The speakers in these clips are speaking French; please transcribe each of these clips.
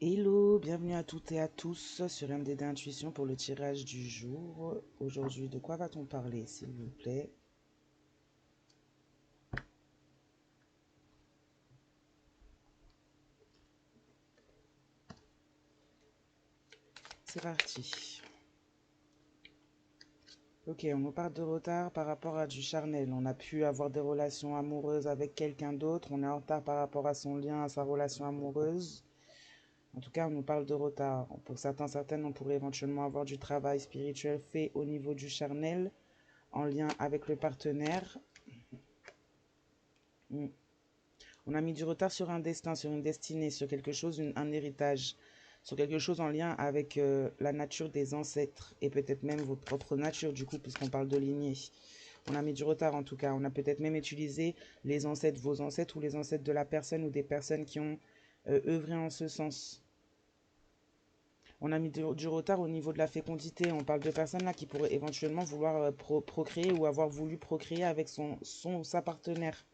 Hello, bienvenue à toutes et à tous sur MDD Intuition pour le tirage du jour. Aujourd'hui, de quoi va-t-on parler, s'il vous plaît? C'est parti. Ok, on nous parle de retard par rapport à du charnel. On a pu avoir des relations amoureuses avec quelqu'un d'autre. On est en retard par rapport à son lien, à sa relation amoureuse. En tout cas, on nous parle de retard. Pour certains, certaines, on pourrait éventuellement avoir du travail spirituel fait au niveau du charnel, en lien avec le partenaire. Hmm. On a mis du retard sur un destin, sur une destinée, sur quelque chose, un héritage, sur quelque chose en lien avec la nature des ancêtres et peut-être même votre propre nature du coup, puisqu'on parle de lignée. On a mis du retard en tout cas. On a peut-être même utilisé les ancêtres, vos ancêtres ou les ancêtres de la personne ou des personnes qui ont œuvré en ce sens. On a mis du retard au niveau de la fécondité. On parle de personnes là qui pourraient éventuellement vouloir procréer ou avoir voulu procréer avec sa partenaire.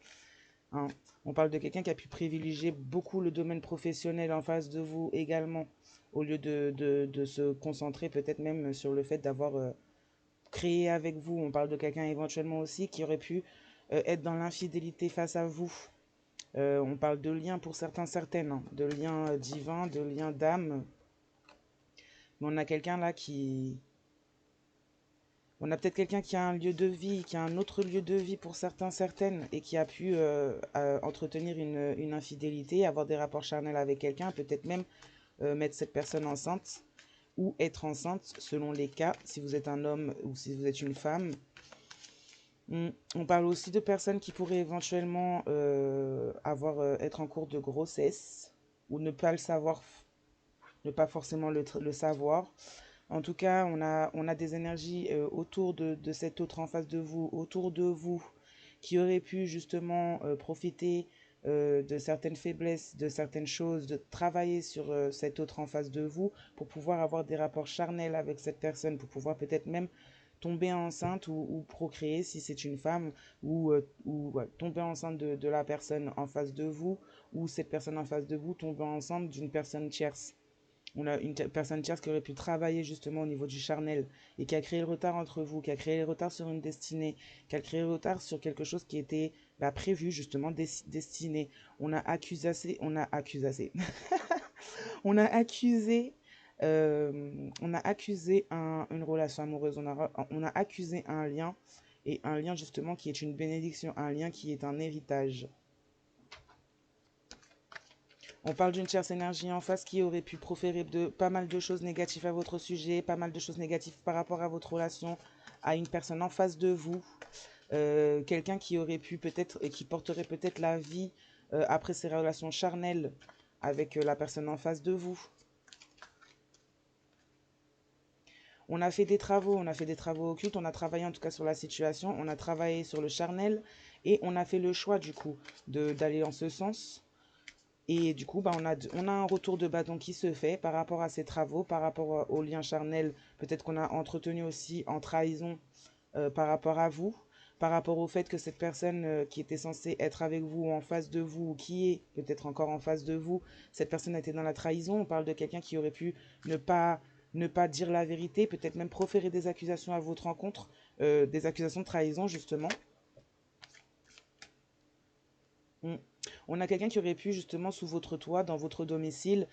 Hein. On parle de quelqu'un qui a pu privilégier beaucoup le domaine professionnel en face de vous également, au lieu de se concentrer peut-être même sur le fait d'avoir créé avec vous. On parle de quelqu'un éventuellement aussi qui aurait pu être dans l'infidélité face à vous. On parle de liens pour certains, certaines, hein, de liens divins, de liens d'âme. Mais on a quelqu'un là qui... On a peut-être quelqu'un qui a un lieu de vie, qui a un autre lieu de vie pour certains, certaines, et qui a pu entretenir une infidélité, avoir des rapports charnels avec quelqu'un, peut-être même mettre cette personne enceinte ou être enceinte selon les cas, si vous êtes un homme ou si vous êtes une femme. On parle aussi de personnes qui pourraient éventuellement être en cours de grossesse ou ne pas le savoir, ne pas forcément le savoir. En tout cas, on a des énergies autour de cet autre en face de vous, autour de vous, qui auraient pu justement profiter de certaines faiblesses, de certaines choses, de travailler sur cet autre en face de vous pour pouvoir avoir des rapports charnels avec cette personne, pour pouvoir peut-être même tomber enceinte ou procréer si c'est une femme, ou ouais, tomber enceinte de la personne en face de vous, ou cette personne en face de vous tomber enceinte d'une personne tierce. On a une personne tierce qui aurait pu travailler justement au niveau du charnel et qui a créé le retard entre vous, qui a créé le retard sur une destinée, qui a créé le retard sur quelque chose qui était prévu justement, destiné. On a accusé, on a accusé une relation amoureuse, on a accusé un lien et un lien justement qui est une bénédiction, un lien qui est un héritage. On parle d'une tierce énergie en face qui aurait pu proférer pas mal de choses négatives à votre sujet, pas mal de choses négatives par rapport à votre relation, à une personne en face de vous. Quelqu'un qui aurait pu peut-être, et qui porterait peut-être la vie après ses relations charnelles avec la personne en face de vous. On a fait des travaux, on a fait des travaux occultes, on a travaillé en tout cas sur la situation, on a travaillé sur le charnel et on a fait le choix du coup d'aller en ce sens. Et du coup, on a un retour de bâton qui se fait par rapport à ces travaux, par rapport au lien charnel, peut-être qu'on a entretenu aussi en trahison par rapport à vous, par rapport au fait que cette personne qui était censée être avec vous ou en face de vous, ou qui est peut-être encore en face de vous, cette personne était dans la trahison. On parle de quelqu'un qui aurait pu ne pas, ne pas dire la vérité, peut-être même proférer des accusations à votre rencontre, des accusations de trahison justement. Mm. On a quelqu'un qui aurait pu justement sous votre toit, dans votre domicile,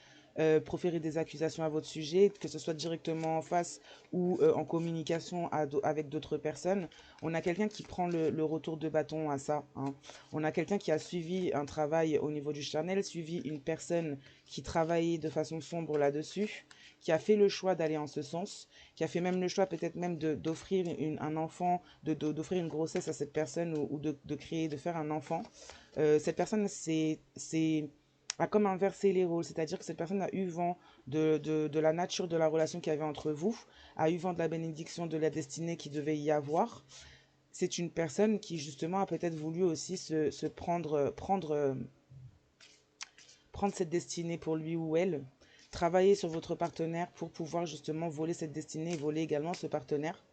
proférer des accusations à votre sujet, que ce soit directement en face ou en communication avec d'autres personnes. On a quelqu'un qui prend le retour de bâton à ça. Hein. On a quelqu'un qui a suivi un travail au niveau du charnel, suivi une personne qui travaillait de façon sombre là-dessus, qui a fait le choix d'aller en ce sens, qui a fait même le choix peut-être même d'offrir un enfant, d'offrir une grossesse à cette personne ou de créer, de faire un enfant. Cette personne a comme inversé les rôles, c'est-à-dire que cette personne a eu vent de la nature de la relation qu'il y avait entre vous, a eu vent de la bénédiction, de la destinée qui devait y avoir. C'est une personne qui justement a peut-être voulu aussi prendre cette destinée pour lui ou elle, travailler sur votre partenaire pour pouvoir justement voler cette destinée et voler également ce partenaire.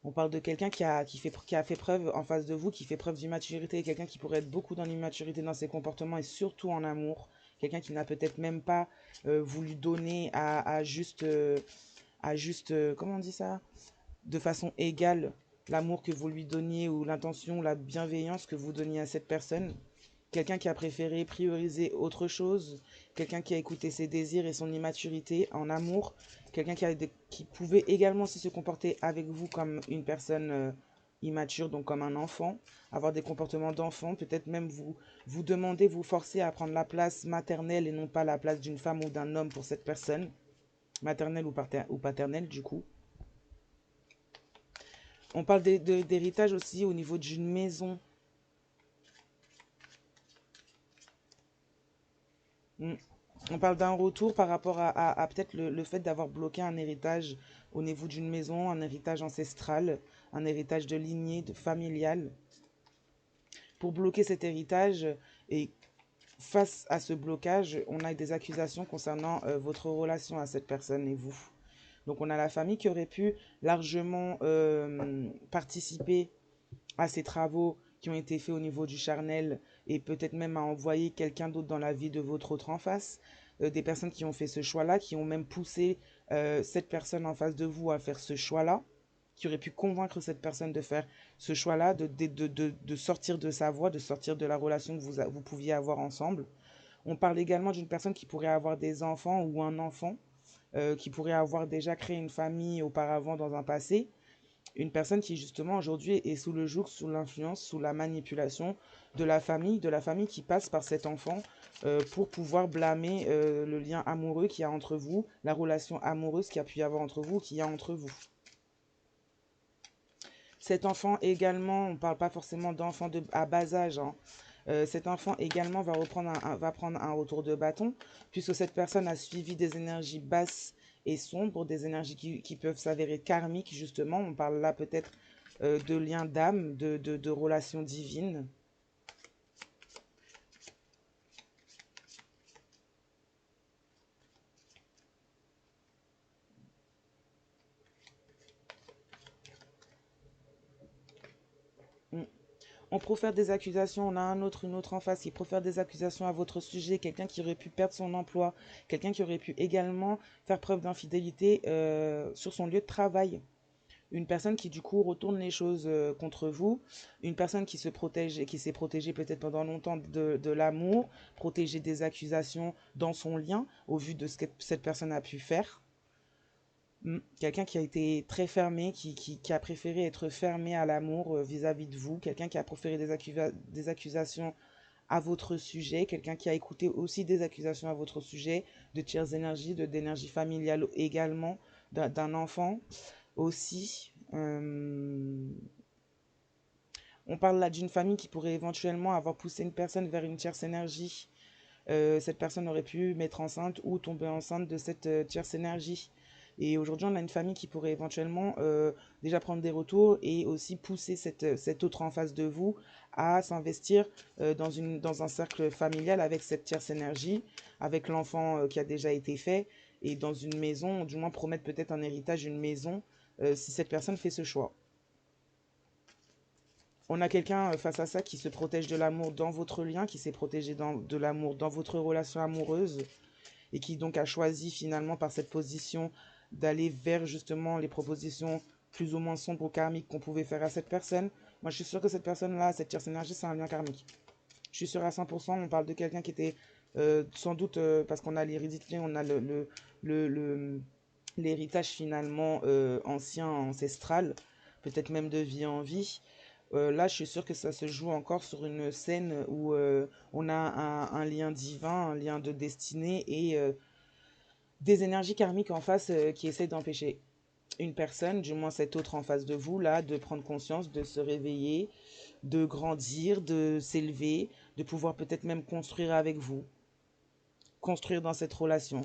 On parle de quelqu'un qui a fait preuve en face de vous, qui fait preuve d'immaturité, quelqu'un qui pourrait être beaucoup dans l'immaturité dans ses comportements et surtout en amour, quelqu'un qui n'a peut-être même pas voulu donner comment on dit ça? De façon égale l'amour que vous lui donniez ou l'intention, la bienveillance que vous donniez à cette personne. Quelqu'un qui a préféré prioriser autre chose, quelqu'un qui a écouté ses désirs et son immaturité en amour, quelqu'un qui pouvait également aussi se comporter avec vous comme une personne immature, donc comme un enfant, avoir des comportements d'enfant, peut-être même vous demander, vous forcer à prendre la place maternelle et non pas la place d'une femme ou d'un homme pour cette personne, maternelle ou paternelle du coup. On parle d'héritage aussi au niveau d'une maison. Mm. On parle d'un retour par rapport à peut-être le fait d'avoir bloqué un héritage au niveau d'une maison, un héritage ancestral, un héritage de lignée, de familial. Pour bloquer cet héritage et face à ce blocage, on a des accusations concernant votre relation à cette personne et vous. Donc on a la famille qui aurait pu largement participer à ces travaux qui ont été faits au niveau du charnel et peut-être même à envoyer quelqu'un d'autre dans la vie de votre autre en face. Des personnes qui ont fait ce choix-là, qui ont même poussé cette personne en face de vous à faire ce choix-là, qui aurait pu convaincre cette personne de faire ce choix-là, de sortir de sa voie, de sortir de la relation que vous pouviez avoir ensemble. On parle également d'une personne qui pourrait avoir des enfants ou un enfant, qui pourrait avoir déjà créé une famille auparavant dans un passé. Une personne qui justement aujourd'hui est sous le joug, sous l'influence, sous la manipulation de la famille qui passe par cet enfant pour pouvoir blâmer le lien amoureux qu'il y a entre vous, la relation amoureuse qu'il y a pu y avoir entre vous, qu'il y a entre vous. Cet enfant également, on ne parle pas forcément d'enfant à bas âge, hein. Cet enfant également va prendre un retour de bâton, puisque cette personne a suivi des énergies basses et sombres, des énergies qui peuvent s'avérer karmiques, justement. On parle là peut-être de liens d'âme, de relations divines. Mm. On profère des accusations, on a une autre en face qui profère des accusations à votre sujet, quelqu'un qui aurait pu perdre son emploi, quelqu'un qui aurait pu également faire preuve d'infidélité sur son lieu de travail. Une personne qui du coup retourne les choses contre vous, une personne qui se protège et qui s'est protégée peut-être pendant longtemps de l'amour, protégée des accusations dans son lien au vu de ce que cette personne a pu faire. Quelqu'un qui a été très fermé, qui a préféré être fermé à l'amour vis-à-vis de vous, quelqu'un qui a proféré des accusations à votre sujet, quelqu'un qui a écouté aussi des accusations à votre sujet, de tierces énergies, d'énergie familiale également, d'un enfant aussi. On parle là d'une famille qui pourrait éventuellement avoir poussé une personne vers une tierce énergie. Cette personne aurait pu mettre enceinte ou tomber enceinte de cette tierce énergie. Et aujourd'hui, on a une famille qui pourrait éventuellement déjà prendre des retours et aussi pousser cette autre en face de vous à s'investir dans un cercle familial avec cette tierce énergie, avec l'enfant qui a déjà été fait, et dans une maison, ou du moins promettre peut-être un héritage, une maison, si cette personne fait ce choix. On a quelqu'un face à ça qui se protège de l'amour dans votre lien, qui s'est protégé de l'amour dans votre relation amoureuse et qui donc a choisi finalement par cette position d'aller vers justement les propositions plus ou moins sombres ou karmiques qu'on pouvait faire à cette personne. Moi, je suis sûre que cette personne-là, cette tierce énergie, c'est un lien karmique. Je suis sûre à 100%, on parle de quelqu'un qui était sans doute, parce qu'on a l'hérédité, on a le, l'héritage finalement ancien, ancestral, peut-être même de vie en vie. Là, je suis sûre que ça se joue encore sur une scène où on a un lien divin, un lien de destinée et des énergies karmiques en face qui essaient d'empêcher une personne, du moins cette autre en face de vous, là, de prendre conscience, de se réveiller, de grandir, de s'élever, de pouvoir peut-être même construire avec vous, construire dans cette relation.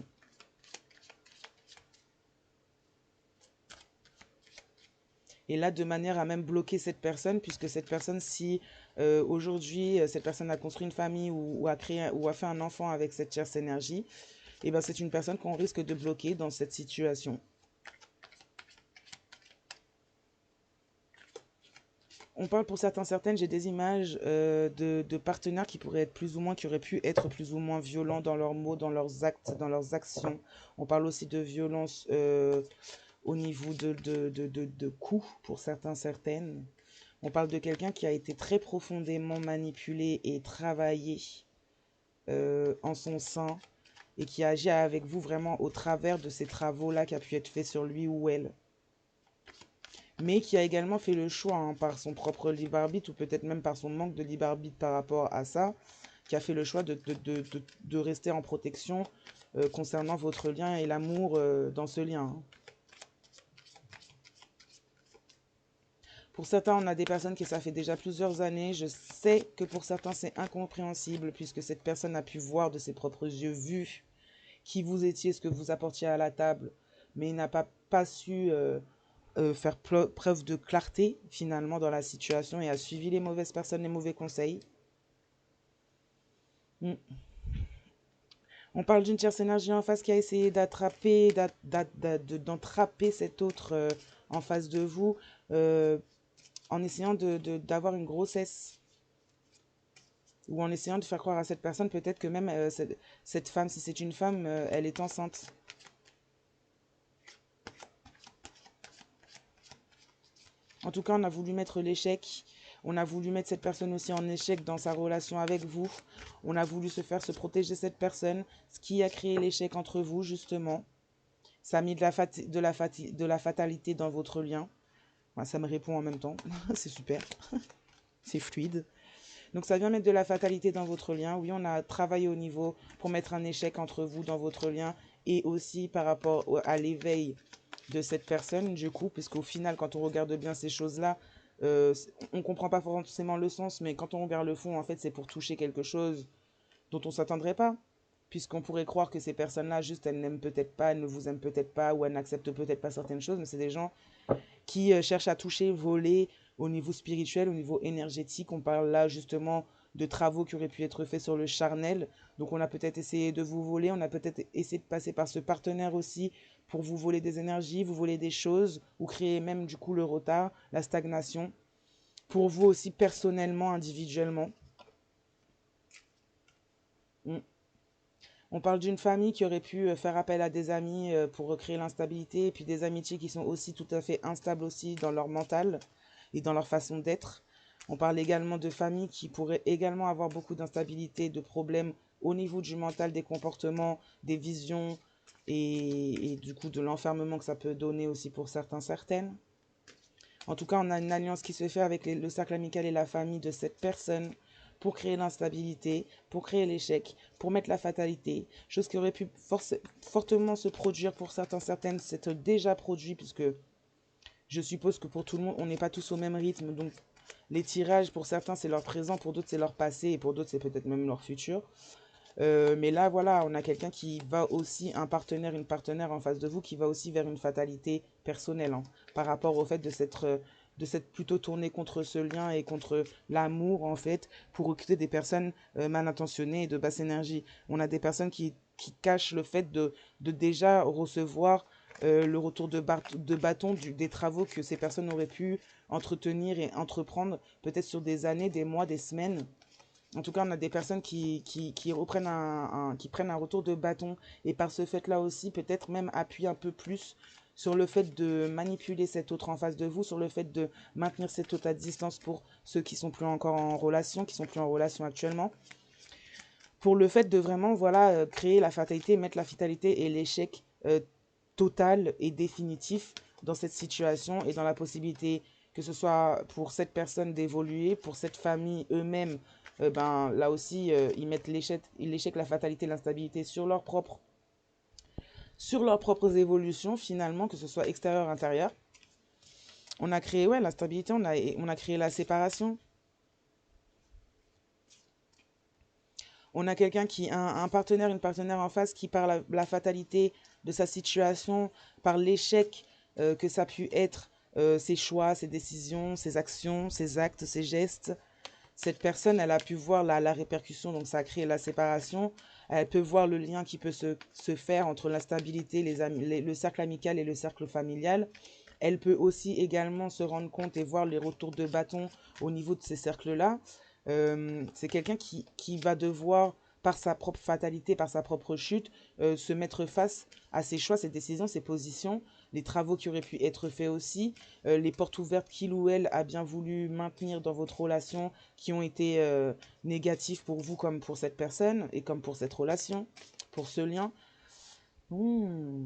Et là, de manière à même bloquer cette personne, puisque cette personne, si aujourd'hui, cette personne a construit une famille ou a créé ou a fait un enfant avec cette tierce énergie, et ben c'est une personne qu'on risque de bloquer dans cette situation. On parle pour certains, certaines, j'ai des images de partenaires qui pourraient être plus ou moins, qui auraient pu être plus ou moins violents dans leurs mots, dans leurs actes, dans leurs actions. On parle aussi de violence au niveau de coups pour certains, certaines. On parle de quelqu'un qui a été très profondément manipulé et travaillé en son sein et qui agit avec vous vraiment au travers de ces travaux-là qui a pu être fait sur lui ou elle. Mais qui a également fait le choix, hein, par son propre libre arbitre, ou peut-être même par son manque de libre arbitre par rapport à ça, qui a fait le choix de rester en protection concernant votre lien et l'amour dans ce lien. Hein. Pour certains, on a des personnes qui ça fait déjà plusieurs années. Je sais que pour certains, c'est incompréhensible puisque cette personne a pu voir de ses propres yeux, vu qui vous étiez, ce que vous apportiez à la table, mais il n'a pas su faire preuve de clarté finalement dans la situation et a suivi les mauvaises personnes, les mauvais conseils. Mm. On parle d'une tierce énergie en face qui a essayé d'attraper, d'entraper cet autre en face de vous en essayant d'avoir une grossesse ou en essayant de faire croire à cette personne peut-être que même cette femme, si c'est une femme, elle est enceinte. En tout cas, on a voulu mettre l'échec. On a voulu mettre cette personne aussi en échec dans sa relation avec vous. On a voulu se protéger cette personne, ce qui a créé l'échec entre vous, justement. Ça a mis de la fatalité dans votre lien. Enfin, ça me répond en même temps. C'est super. C'est fluide. Donc ça vient mettre de la fatalité dans votre lien. Oui, on a travaillé au niveau pour mettre un échec entre vous dans votre lien et aussi par rapport à l'éveil de cette personne, du coup, puisqu'au final, quand on regarde bien ces choses-là, on ne comprend pas forcément le sens, mais quand on regarde le fond, en fait, c'est pour toucher quelque chose dont on ne s'attendrait pas. Puisqu'on pourrait croire que ces personnes-là, juste, elles n'aiment peut-être pas, elles ne vous aiment peut-être pas, ou elles n'acceptent peut-être pas certaines choses, mais c'est des gens qui cherchent à toucher, voler au niveau spirituel, au niveau énergétique. On parle là justement de travaux qui auraient pu être faits sur le charnel. Donc on a peut-être essayé de vous voler, on a peut-être essayé de passer par ce partenaire aussi pour vous voler des énergies, vous voler des choses, ou créer même du coup le retard, la stagnation, pour vous aussi personnellement, individuellement. On parle d'une famille qui aurait pu faire appel à des amis pour recréer l'instabilité, et puis des amitiés qui sont aussi tout à fait instables aussi dans leur mental et dans leur façon d'être. On parle également de familles qui pourraient également avoir beaucoup d'instabilité, de problèmes au niveau du mental, des comportements, des visions et du coup de l'enfermement que ça peut donner aussi pour certains, certaines. En tout cas, on a une alliance qui se fait avec le cercle amical et la famille de cette personne pour créer l'instabilité, pour créer l'échec, pour mettre la fatalité, chose qui aurait pu fortement se produire pour certains, certaines, c'est déjà produit, puisque je suppose que pour tout le monde, on n'est pas tous au même rythme, donc les tirages, pour certains, c'est leur présent, pour d'autres, c'est leur passé, et pour d'autres, c'est peut-être même leur futur. Mais là, voilà, on a quelqu'un qui va aussi, un partenaire, une partenaire en face de vous, qui va aussi vers une fatalité personnelle, hein, par rapport au fait de s'être plutôt tourné contre ce lien et contre l'amour, en fait, pour recruter des personnes mal intentionnées et de basse énergie. On a des personnes qui cachent le fait de déjà recevoir le retour de bâton des travaux que ces personnes auraient pu entretenir et entreprendre, peut-être sur des années, des mois, des semaines. En tout cas, on a des personnes qui reprennent qui prennent un retour de bâton et par ce fait-là aussi, peut-être même appuient un peu plus sur le fait de manipuler cet autre en face de vous, sur le fait de maintenir cet autre à distance pour ceux qui sont plus encore en relation, qui sont plus en relation actuellement, pour le fait de vraiment voilà créer la fatalité, mettre la fatalité et l'échec total et définitif dans cette situation et dans la possibilité que ce soit pour cette personne d'évoluer, pour cette famille eux-mêmes, ben, là aussi, ils mettent l'échec, la fatalité, l'instabilité sur leurs propres évolutions finalement, que ce soit extérieur, intérieur. On a créé ouais, l'instabilité, on a créé la séparation. On a quelqu'un un partenaire, une partenaire en face qui par la fatalité de sa situation, par l'échec que ça a pu être, ses choix, ses décisions, ses actions, ses actes, ses gestes. Cette personne, elle a pu voir la répercussion, donc ça a créé la séparation. Elle peut voir le lien qui peut se faire entre l'instabilité, le cercle amical et le cercle familial. Elle peut aussi également se rendre compte et voir les retours de bâton au niveau de ces cercles-là. C'est quelqu'un qui va devoir, par sa propre fatalité, par sa propre chute, se mettre face à ses choix, ses décisions, ses positions, les travaux qui auraient pu être faits aussi, les portes ouvertes qu'il ou elle a bien voulu maintenir dans votre relation, qui ont été négatives pour vous comme pour cette personne et comme pour cette relation, pour ce lien. On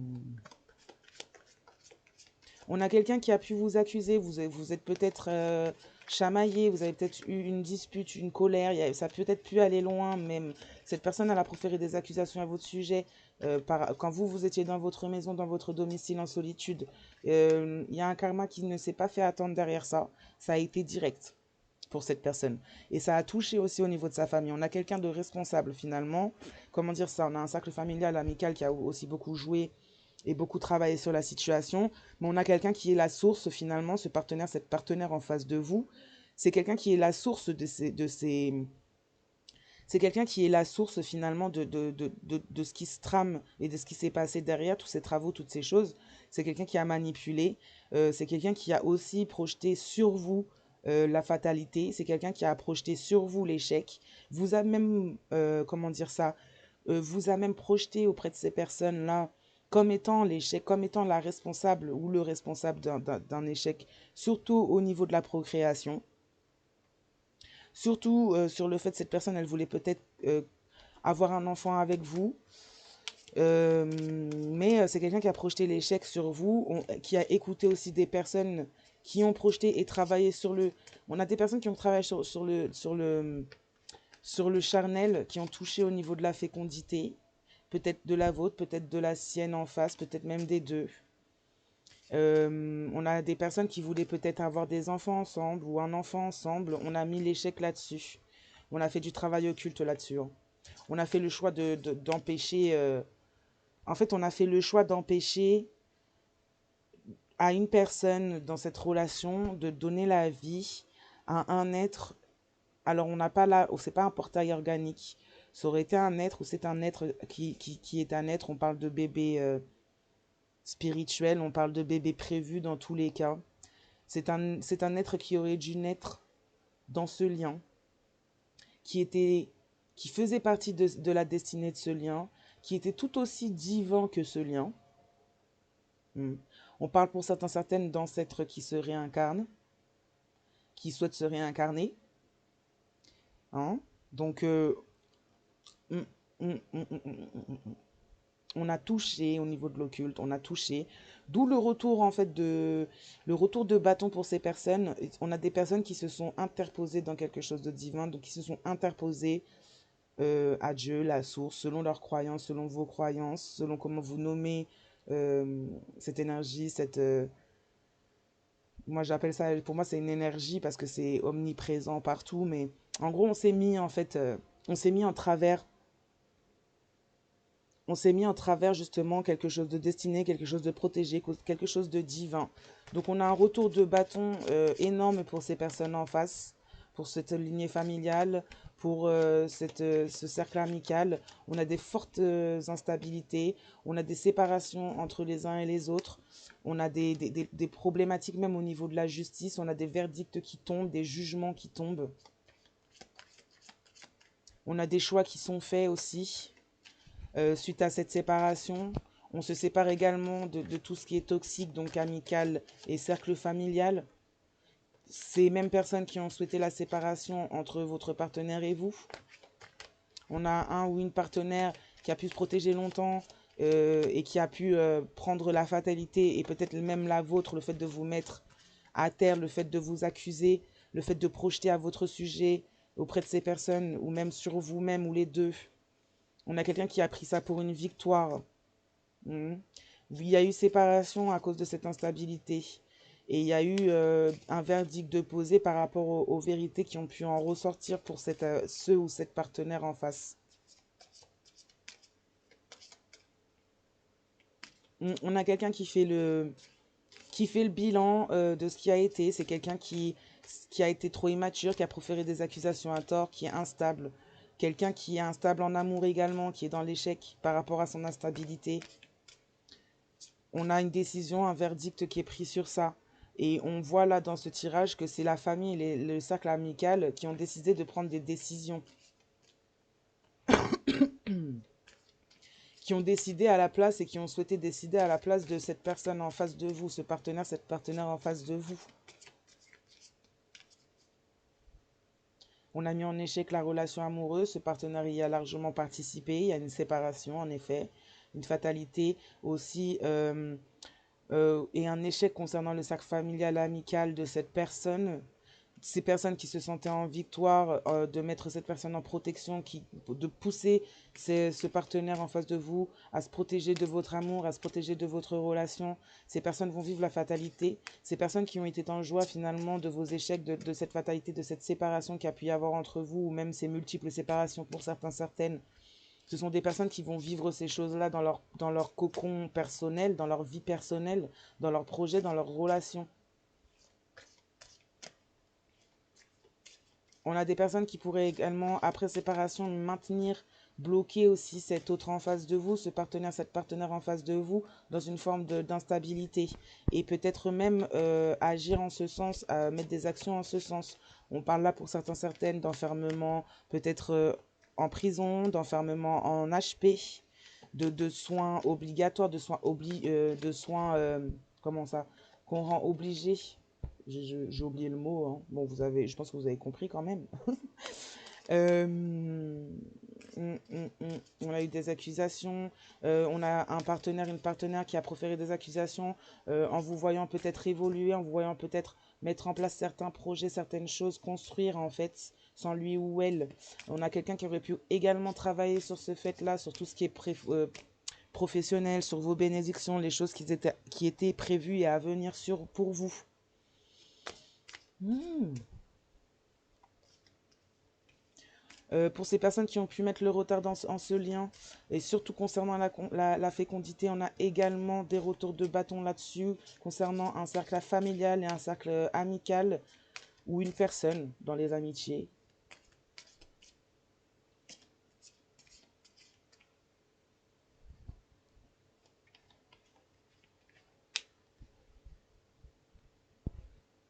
a quelqu'un qui a pu vous accuser, vous êtes peut-être chamaillé, vous avez peut-être eu une dispute, une colère, ça a peut-être pu aller loin, même cette personne elle a proféré des accusations à votre sujet quand vous étiez dans votre maison, dans votre domicile en solitude. Il y a un karma qui ne s'est pas fait attendre derrière ça, ça a été direct pour cette personne. Et ça a touché aussi au niveau de sa famille. On a quelqu'un de responsable finalement. Comment dire ça? On a un cercle familial, amical qui a aussi beaucoup joué et beaucoup travaillé sur la situation. Mais on a quelqu'un qui est la source finalement, ce partenaire, cette partenaire en face de vous. C'est quelqu'un qui est la source c'est quelqu'un qui est la source finalement de ce qui se trame et de ce qui s'est passé derrière, tous ces travaux, toutes ces choses. C'est quelqu'un qui a manipulé, c'est quelqu'un qui a aussi projeté sur vous la fatalité, c'est quelqu'un qui a projeté sur vous l'échec, vous a même, comment dire ça, vous a même projeté auprès de ces personnes-là comme étant l'échec, comme étant la responsable ou le responsable d'un échec, surtout au niveau de la procréation. Surtout sur le fait que cette personne, elle voulait peut-être avoir un enfant avec vous. Mais c'est quelqu'un qui a projeté l'échec sur vous, qui a écouté aussi des personnes qui ont projeté et travaillé sur le... On a des personnes qui ont travaillé sur le charnel, qui ont touché au niveau de la fécondité, peut-être de la vôtre, peut-être de la sienne en face, peut-être même des deux. On a des personnes qui voulaient peut-être avoir des enfants ensemble ou un enfant ensemble. On a mis l'échec là-dessus. On a fait du travail occulte là-dessus. On a fait le choix d'empêcher... En fait, on a fait le choix d'empêcher à une personne dans cette relation de donner la vie à un être. Alors, on n'a pas là... C'est pas un portail organique. Ça aurait été un être ou c'est un être qui est un être. On parle de bébé spirituel. On parle de bébé prévu dans tous les cas. C'est un être qui aurait dû naître dans ce lien, qui faisait partie de la destinée de ce lien, qui était tout aussi divin que ce lien. On parle pour certaines d'ancêtres qui se réincarnent, qui souhaitent se réincarner. Hein? Donc, on a touché au niveau de l'occulte, on a touché. D'où le retour en fait le retour de bâton pour ces personnes. On a des personnes qui se sont interposées dans quelque chose de divin, donc qui se sont interposées à Dieu, la source, selon leurs croyances, selon vos croyances, selon comment vous nommez cette énergie, moi j'appelle ça, pour moi c'est une énergie parce que c'est omniprésent partout, mais en gros on s'est mis en fait, on s'est mis en travers on s'est mis en travers justement quelque chose de destiné, quelque chose de protégé, quelque chose de divin. Donc on a un retour de bâton énorme pour ces personnes en face, pour cette lignée familiale, pour ce cercle amical. On a des fortes instabilités, on a des séparations entre les uns et les autres, on a des problématiques même au niveau de la justice, on a des verdicts qui tombent, des jugements qui tombent. On a des choix qui sont faits aussi. Suite à cette séparation, on se sépare également de tout ce qui est toxique, donc amical et cercle familial. Ces mêmes personnes qui ont souhaité la séparation entre votre partenaire et vous. On a un ou une partenaire qui a pu se protéger longtemps et qui a pu prendre la fatalité et peut-être même la vôtre, le fait de vous mettre à terre, le fait de vous accuser, le fait de projeter à votre sujet auprès de ces personnes ou même sur vous-même ou les deux. On a quelqu'un qui a pris ça pour une victoire. Il y a eu séparation à cause de cette instabilité. Et il y a eu un verdict de posé par rapport aux vérités qui ont pu en ressortir pour ce ou cette partenaire en face. On a quelqu'un qui fait le bilan de ce qui a été. C'est quelqu'un qui a été trop immature, qui a proféré des accusations à tort, qui est instable. Quelqu'un qui est instable en amour également, qui est dans l'échec par rapport à son instabilité. On a une décision, un verdict qui est pris sur ça. Et on voit là dans ce tirage que c'est la famille et le cercle amical qui ont décidé de prendre des décisions. Qui ont décidé à la place et qui ont souhaité décider à la place de cette personne en face de vous, ce partenaire, cette partenaire en face de vous. On a mis en échec la relation amoureuse, ce partenaire y a largement participé, il y a une séparation en effet, une fatalité aussi et un échec concernant le cercle familial amical de cette personne. Ces personnes qui se sentaient en victoire, de mettre cette personne en protection, de pousser ce partenaire en face de vous à se protéger de votre amour, à se protéger de votre relation. Ces personnes vont vivre la fatalité. Ces personnes qui ont été en joie finalement de vos échecs, de cette fatalité, de cette séparation qu'il y a pu y avoir entre vous, ou même ces multiples séparations pour certains, certaines. Ce sont des personnes qui vont vivre ces choses-là dans leur cocon personnel, dans leur vie personnelle, dans leurs projets, dans leurs relations. On a des personnes qui pourraient également, après séparation, maintenir, bloquer aussi cet autre en face de vous, ce partenaire, cette partenaire en face de vous, dans une forme d'instabilité. Et peut-être même agir en ce sens, mettre des actions en ce sens. On parle là pour certains, certaines d'enfermement, peut-être en prison, d'enfermement en HP, de soins obligatoires, de soins, comment ça, qu'on rend obligé. J'ai oublié le mot, hein. Bon, je pense que vous avez compris quand même. Euh, on a eu des accusations. On a un partenaire, une partenaire qui a proféré des accusations en vous voyant peut-être évoluer, en vous voyant peut-être mettre en place certains projets, certaines choses, construire en fait, sans lui ou elle. On a quelqu'un qui aurait pu également travailler sur ce fait-là, sur tout ce qui est professionnel, sur vos bénédictions, les choses qui étaient prévues et à venir pour vous. Pour ces personnes qui ont pu mettre le retard en ce lien, et surtout concernant la fécondité, on a également des retours de bâton là-dessus, concernant un cercle familial et un cercle amical, ou une personne dans les amitiés.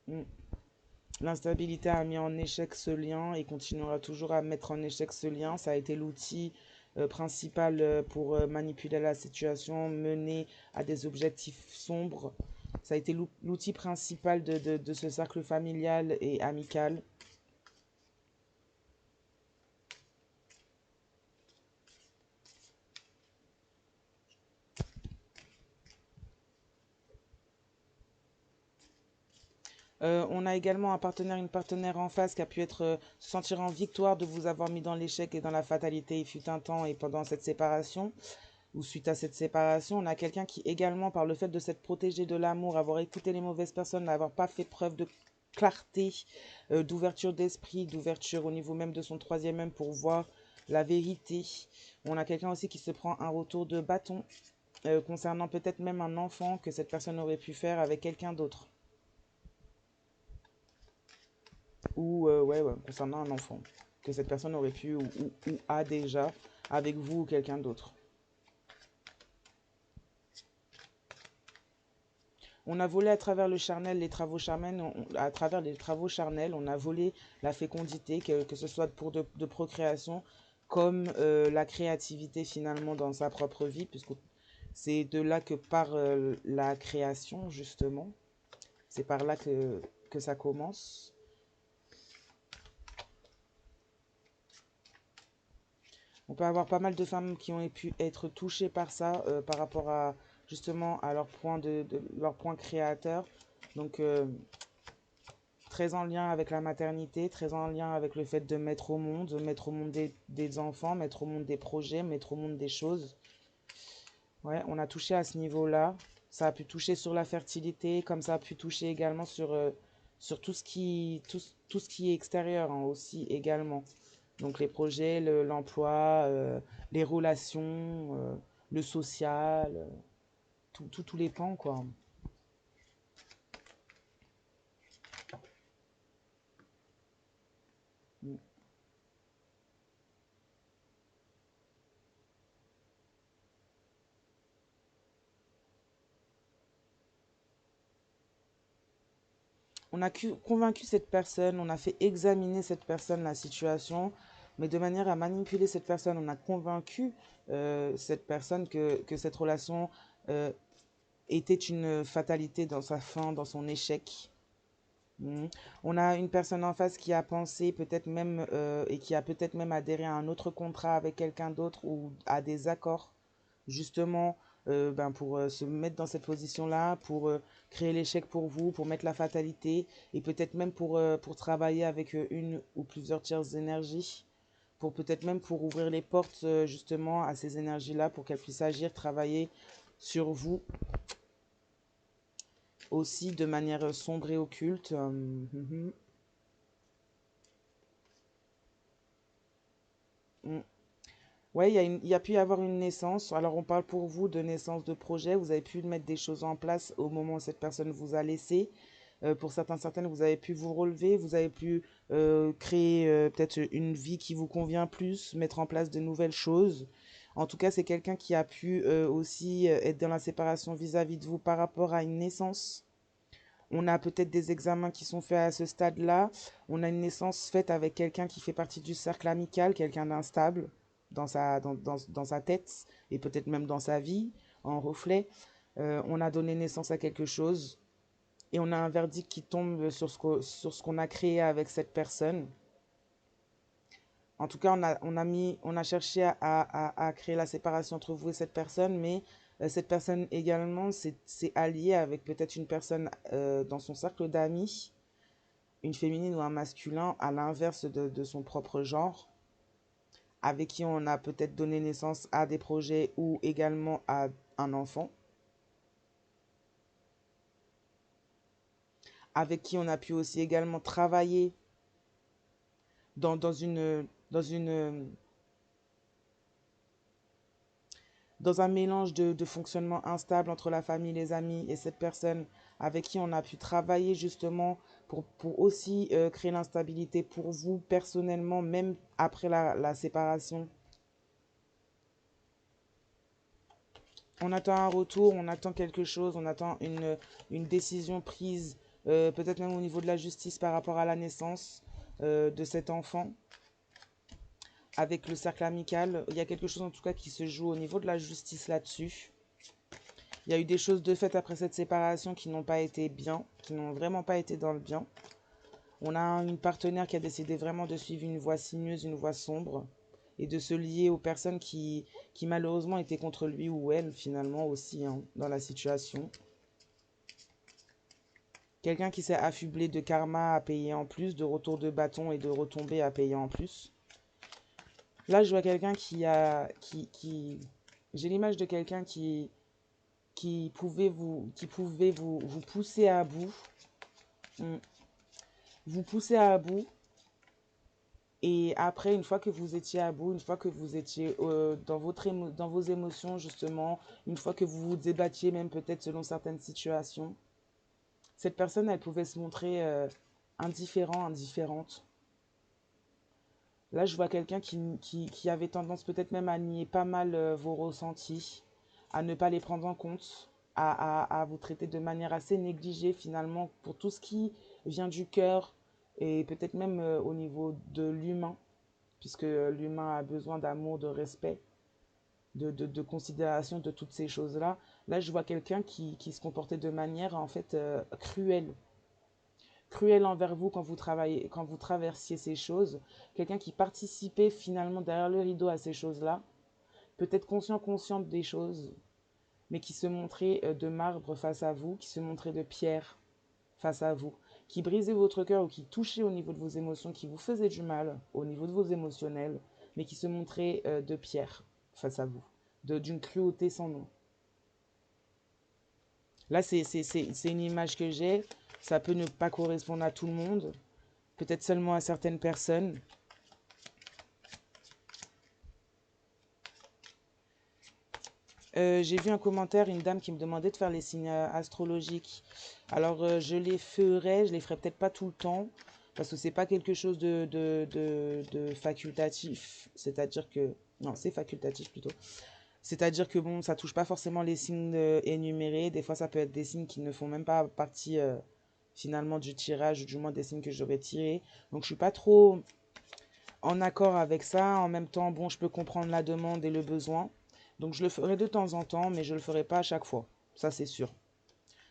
Mm. L'instabilité a mis en échec ce lien et continuera toujours à mettre en échec ce lien. Ça a été l'outil principal pour manipuler la situation, mener à des objectifs sombres. Ça a été l'outil principal de ce cercle familial et amical. On a également un partenaire, une partenaire en face qui a pu se sentir en victoire de vous avoir mis dans l'échec et dans la fatalité. Il fut un temps et pendant cette séparation, ou suite à cette séparation, on a quelqu'un qui également, par le fait de s'être protégé de l'amour, avoir écouté les mauvaises personnes, n'avoir pas fait preuve de clarté, d'ouverture d'esprit, d'ouverture au niveau même de son troisième œil pour voir la vérité. On a quelqu'un aussi qui se prend un retour de bâton concernant peut-être même un enfant que cette personne aurait pu faire avec quelqu'un d'autre. Ou concernant un enfant que cette personne aurait pu ou a déjà avec vous ou quelqu'un d'autre. On a volé à travers le charnel, les travaux charnels, à travers les travaux charnels, on a volé la fécondité, que ce soit pour de procréation, comme la créativité finalement dans sa propre vie, puisque c'est de là que part la création, justement. C'est par là que ça commence. On peut avoir pas mal de femmes qui ont pu être touchées par ça, par rapport à justement à leur leur point créateur. Donc très en lien avec la maternité, très en lien avec le fait de mettre au monde des enfants, mettre au monde des projets, mettre au monde des choses. Ouais, on a touché à ce niveau-là. Ça a pu toucher sur la fertilité, comme ça a pu toucher également sur tout ce qui est extérieur hein, aussi également. Donc les projets, l'emploi, les relations, le social, tous les pans, quoi. Mm. On a convaincu cette personne, on a fait examiner cette personne, la situation, mais de manière à manipuler cette personne, on a convaincu cette personne que cette relation était une fatalité dans sa fin, dans son échec. Mhm. On a une personne en face qui a pensé peut-être même et qui a peut-être même adhéré à un autre contrat avec quelqu'un d'autre ou à des accords justement pour se mettre dans cette position-là, pour créer l'échec pour vous, pour mettre la fatalité et peut-être même pour travailler avec une ou plusieurs tierces énergies, pour peut-être même pour ouvrir les portes justement à ces énergies-là pour qu'elles puissent agir, travailler sur vous aussi de manière sombre et occulte. Mm. Ouais, il y a pu y avoir une naissance. Alors, on parle pour vous de naissance de projet. Vous avez pu mettre des choses en place au moment où cette personne vous a laissé. Pour certaines, vous avez pu vous relever. Vous avez pu créer peut-être une vie qui vous convient plus, mettre en place de nouvelles choses. En tout cas, c'est quelqu'un qui a pu aussi être dans la séparation vis-à-vis de vous par rapport à une naissance. On a peut-être des examens qui sont faits à ce stade-là. On a une naissance faite avec quelqu'un qui fait partie du cercle amical, quelqu'un d'instable dans sa tête et peut-être même dans sa vie, en reflet. On a donné naissance à quelque chose et on a un verdict qui tombe sur ce qu'on a créé avec cette personne. En tout cas, on a cherché à créer la séparation entre vous et cette personne, mais cette personne également s'est alliée avec peut-être une personne dans son cercle d'amis, une féminine ou un masculin, à l'inverse de son propre genre, avec qui on a peut-être donné naissance à des projets ou également à un enfant, avec qui on a pu aussi également travailler dans une dans un mélange de fonctionnement instable entre la famille, les amis et cette personne avec qui on a pu travailler justement pour aussi créer l'instabilité pour vous personnellement, même après la séparation. On attend un retour, on attend quelque chose, on attend une décision prise, peut-être même au niveau de la justice par rapport à la naissance de cet enfant. Avec le cercle amical, il y a quelque chose en tout cas qui se joue au niveau de la justice là-dessus. Il y a eu des choses de fait après cette séparation qui n'ont pas été bien, qui n'ont vraiment pas été dans le bien. On a une partenaire qui a décidé vraiment de suivre une voie sinueuse, une voie sombre, et de se lier aux personnes qui malheureusement étaient contre lui ou elle finalement aussi hein, dans la situation. Quelqu'un qui s'est affublé de karma à payer en plus, de retour de bâton et de retombées à payer en plus. Là, je vois quelqu'un j'ai l'image de quelqu'un qui pouvait vous pousser à bout. Mm. Vous pousser à bout. Et après, une fois que vous étiez à bout, une fois que vous étiez dans vos émotions, justement, une fois que vous vous débattiez, même peut-être selon certaines situations, cette personne, elle pouvait se montrer indifférente. Là, je vois quelqu'un qui avait tendance peut-être même à nier pas mal vos ressentis, à ne pas les prendre en compte, à vous traiter de manière assez négligée finalement pour tout ce qui vient du cœur et peut-être même au niveau de l'humain, puisque l'humain a besoin d'amour, de respect, de considération, de toutes ces choses-là. Là, je vois quelqu'un qui se comportait de manière en fait cruelle cruel envers vous quand vous travaillez, quand vous traversiez ces choses, quelqu'un qui participait finalement derrière le rideau à ces choses-là, peut-être consciente des choses, mais qui se montrait de marbre face à vous, qui se montrait de pierre face à vous, qui brisait votre cœur ou qui touchait au niveau de vos émotions, qui vous faisait du mal au niveau de vos émotionnels, mais qui se montrait de pierre face à vous, d'une cruauté sans nom. Là, c'est une image que j'ai. Ça peut ne pas correspondre à tout le monde, peut-être seulement à certaines personnes. J'ai vu un commentaire, une dame qui me demandait de faire les signes astrologiques. Alors, je les ferai peut-être pas tout le temps, parce que c'est pas quelque chose de facultatif. C'est-à-dire que. Non, c'est facultatif plutôt. C'est-à-dire que bon, ça touche pas forcément les signes énumérés. Des fois, ça peut être des signes qui ne font même pas partie finalement du tirage, ou du moins des signes que j'aurais tirés. Donc je suis pas trop en accord avec ça. En même temps, bon, je peux comprendre la demande et le besoin. Donc je le ferai de temps en temps, mais je le ferai pas à chaque fois. Ça, c'est sûr.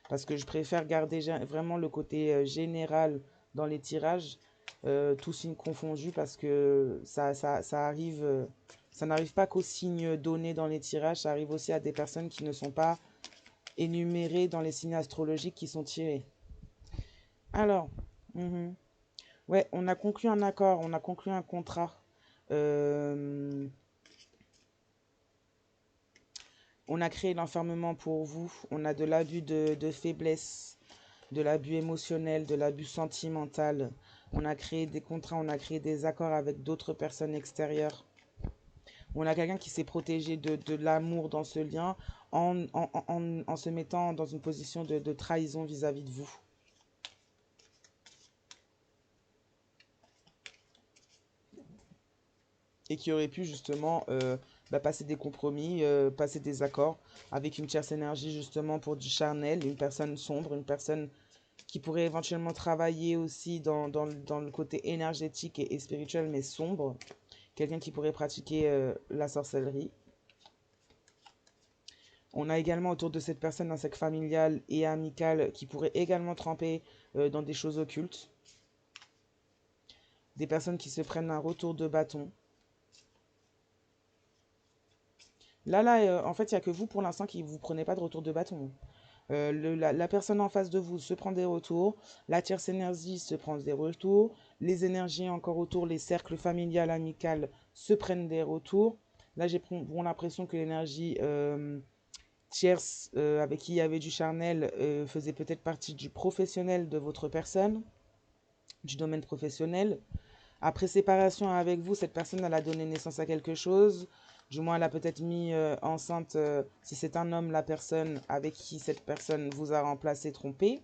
Parce que je préfère garder vraiment le côté général dans les tirages, tous signes confondus, parce que ça arrive, ça n'arrive pas qu'aux signes donnés dans les tirages, ça arrive aussi à des personnes qui ne sont pas énumérées dans les signes astrologiques qui sont tirés. Alors, mhm. Ouais, on a conclu un accord, on a conclu un contrat. Euh, on a créé l'enfermement pour vous. On a de l'abus de faiblesse, de l'abus émotionnel, de l'abus sentimental. On a créé des contrats, on a créé des accords avec d'autres personnes extérieures. On a quelqu'un qui s'est protégé de l'amour dans ce lien en se mettant dans une position de trahison vis-à-vis de vous. Et qui aurait pu justement passer des compromis, passer des accords avec une tierce énergie justement pour du charnel, une personne sombre, une personne qui pourrait éventuellement travailler aussi dans le côté énergétique et spirituel mais sombre, quelqu'un qui pourrait pratiquer la sorcellerie. On a également autour de cette personne un cercle familial et amical qui pourrait également tremper dans des choses occultes. Des personnes qui se prennent un retour de bâton. Là, en fait, il n'y a que vous pour l'instant qui ne vous prenez pas de retour de bâton. La personne en face de vous se prend des retours, la tierce énergie se prend des retours, les énergies encore autour, les cercles familial, amical se prennent des retours. Là, j'ai l'impression que l'énergie tierce avec qui il y avait du charnel faisait peut-être partie du professionnel de votre personne, du domaine professionnel. Après séparation avec vous, cette personne, elle a donné naissance à quelque chose. Du moins, elle a peut-être mis enceinte, si c'est un homme, la personne avec qui cette personne vous a remplacé, trompé.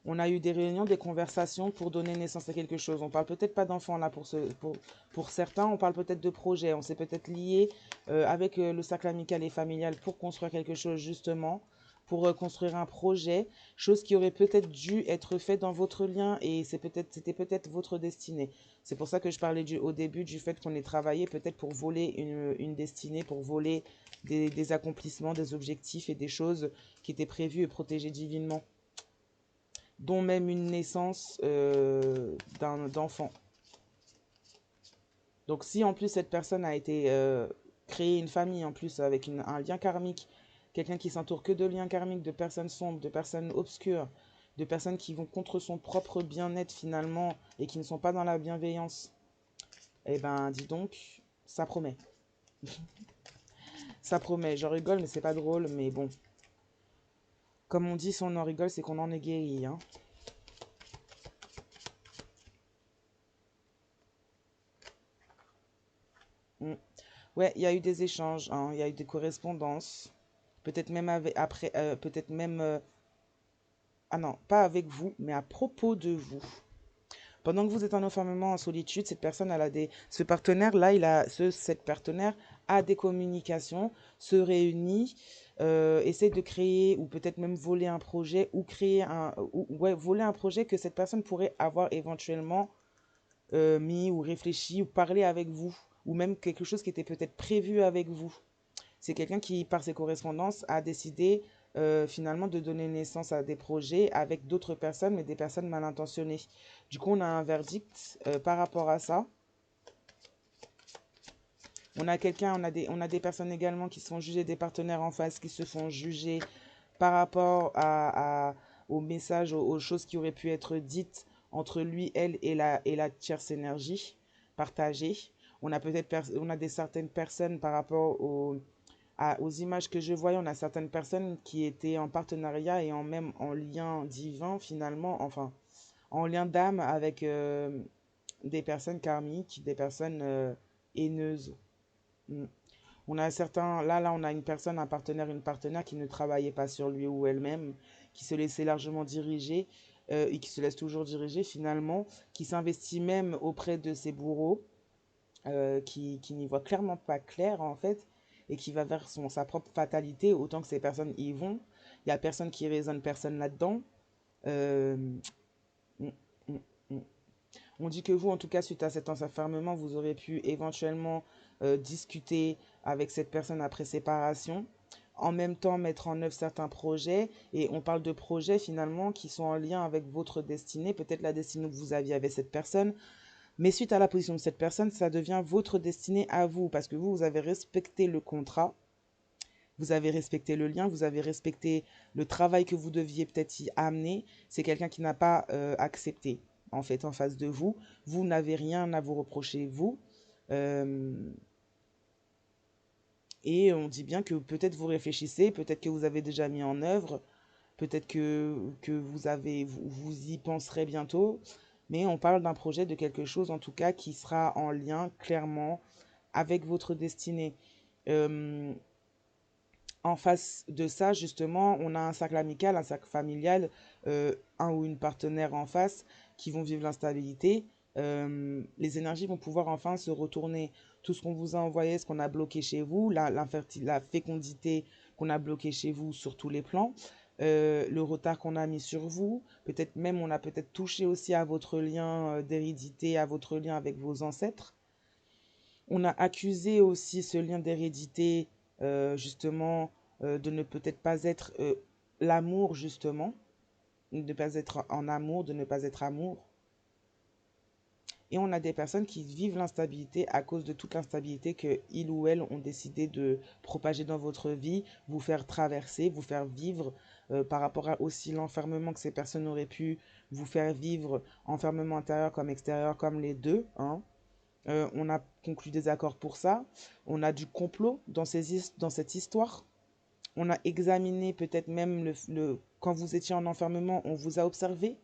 On a eu des réunions, des conversations pour donner naissance à quelque chose. On parle peut-être pas d'enfants là pour certains, on parle peut-être de projets. On s'est peut-être lié avec le cercle amical et familial pour construire quelque chose justement, pour construire un projet, chose qui aurait peut-être dû être fait dans votre lien et c'était peut-être votre destinée. C'est pour ça que je parlais au début du fait qu'on ait travaillé peut-être pour voler une destinée, pour voler des accomplissements, des objectifs et des choses qui étaient prévues et protégées divinement, dont même une naissance d'enfant. Donc si en plus cette personne a été créée une famille en plus avec un lien karmique, quelqu'un qui s'entoure que de liens karmiques, de personnes sombres, de personnes obscures, de personnes qui vont contre son propre bien-être finalement et qui ne sont pas dans la bienveillance, eh ben dis donc, ça promet. Ça promet, j'en rigole mais c'est pas drôle, mais bon. Comme on dit, si on en rigole, c'est qu'on en est guéri, hein. Mm. Ouais, il y a eu des échanges, hein, il y a eu des correspondances. Peut-être même après, peut-être même, ah non, pas avec vous, mais à propos de vous. Pendant que vous êtes en enfermement, en solitude, cette personne, elle a ce partenaire-là, cette partenaire a des communications, se réunit, essaie de créer ou peut-être même voler un projet ou créer ouais, voler un projet que cette personne pourrait avoir éventuellement mis ou réfléchi ou parlé avec vous ou même quelque chose qui était peut-être prévu avec vous. C'est quelqu'un qui, par ses correspondances, a décidé finalement de donner naissance à des projets avec d'autres personnes, mais des personnes mal intentionnées. Du coup, on a un verdict par rapport à ça. On a des personnes également qui se font juger, des partenaires en face qui se font juger par rapport aux messages, aux choses qui auraient pu être dites entre lui, elle et la tierce énergie partagée. On a certaines personnes par rapport aux images que je voyais, on a certaines personnes qui étaient en partenariat et même en lien divin finalement, enfin en lien d'âme avec des personnes karmiques, des personnes haineuses. Mm. On a là, on a une personne, un partenaire, une partenaire qui ne travaillait pas sur lui ou elle-même, qui se laissait largement diriger et qui se laisse toujours diriger finalement, qui s'investit même auprès de ses bourreaux, qui n'y voit clairement pas clair en fait, et qui va vers sa propre fatalité, autant que ces personnes y vont. Il n'y a personne qui raisonne personne là-dedans. Euh, on, on- on- on dit que vous, en tout cas, suite à cet enfermement, vous aurez pu éventuellement discuter avec cette personne après séparation, en même temps mettre en œuvre certains projets, et on parle de projets finalement qui sont en lien avec votre destinée, peut-être la destinée que vous aviez avec cette personne, mais suite à la position de cette personne, ça devient votre destinée à vous, parce que vous avez respecté le contrat, vous avez respecté le lien, vous avez respecté le travail que vous deviez peut-être y amener. C'est quelqu'un qui n'a pas accepté, en fait, en face de vous. Vous n'avez rien à vous reprocher, vous. Euh, et on dit bien que peut-être vous réfléchissez, peut-être que vous avez déjà mis en œuvre, peut-être que vous y penserez bientôt. Mais on parle d'un projet, de quelque chose, en tout cas, qui sera en lien clairement avec votre destinée. Euh, En face de ça, justement, on a un cercle amical, un cercle familial, un ou une partenaire en face qui vont vivre l'instabilité. Les énergies vont pouvoir enfin se retourner. Tout ce qu'on vous a envoyé, ce qu'on a bloqué chez vous, la fécondité qu'on a bloquée chez vous sur tous les plans, le retard qu'on a mis sur vous, peut-être même on a peut-être touché aussi à votre lien d'hérédité, à votre lien avec vos ancêtres. On a accusé aussi ce lien d'hérédité, justement, de ne peut-être pas être l'amour, justement, de ne pas être en amour, de ne pas être amour. Et on a des personnes qui vivent l'instabilité à cause de toute l'instabilité que ils ou elles ont décidé de propager dans votre vie, vous faire traverser, vous faire vivre, par rapport à aussi l'enfermement que ces personnes auraient pu vous faire vivre, enfermement intérieur comme extérieur, comme les deux, hein. On a conclu des accords pour ça. On a du complot dans cette histoire. On a examiné peut-être même quand vous étiez en enfermement, on vous a observé,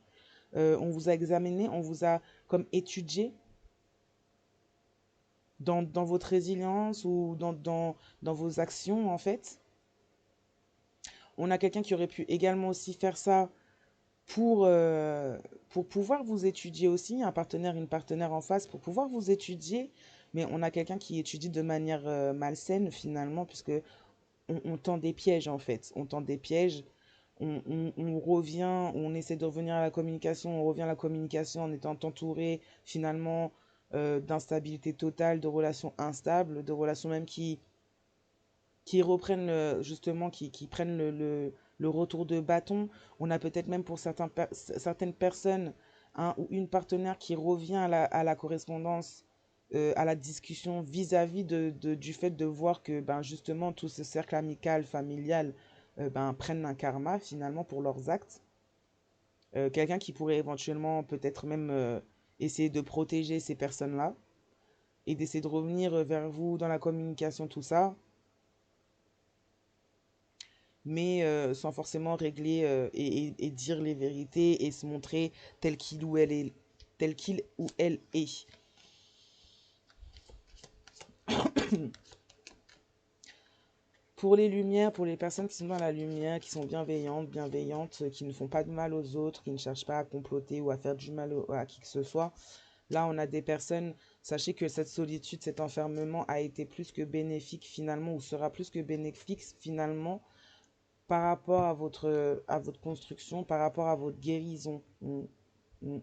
on vous a examiné, on vous a comme étudié dans votre résilience ou dans vos actions en fait. On a quelqu'un qui aurait pu également aussi faire ça pour, euh, pour pouvoir vous étudier aussi, un partenaire, une partenaire en face, pour pouvoir vous étudier. Mais on a quelqu'un qui étudie de manière malsaine finalement, puisque on tend des pièges en fait. On tend des pièges. On revient, on essaie de revenir à la communication, on revient à la communication en étant entouré finalement d'instabilité totale, de relations instables, de relations même qui reprennent justement, qui prennent le retour de bâton. On a peut-être même pour certaines personnes un ou une partenaire qui revient à la correspondance, à la discussion vis-à-vis du fait de voir que ben, justement tout ce cercle amical, familial, ben, prennent un karma finalement pour leurs actes. Quelqu'un qui pourrait éventuellement peut-être même essayer de protéger ces personnes-là et d'essayer de revenir vers vous dans la communication, tout ça, mais sans forcément régler et dire les vérités et se montrer tel qu'il ou elle est, tel qu'il ou elle est. Pour les lumières, pour les personnes qui sont dans la lumière, qui sont bienveillantes, qui ne font pas de mal aux autres, qui ne cherchent pas à comploter ou à faire du mal à qui que ce soit, là on a des personnes, sachez que cette solitude, cet enfermement a été plus que bénéfique finalement, ou sera plus que bénéfique finalement par rapport à votre construction, par rapport à votre guérison. Mm.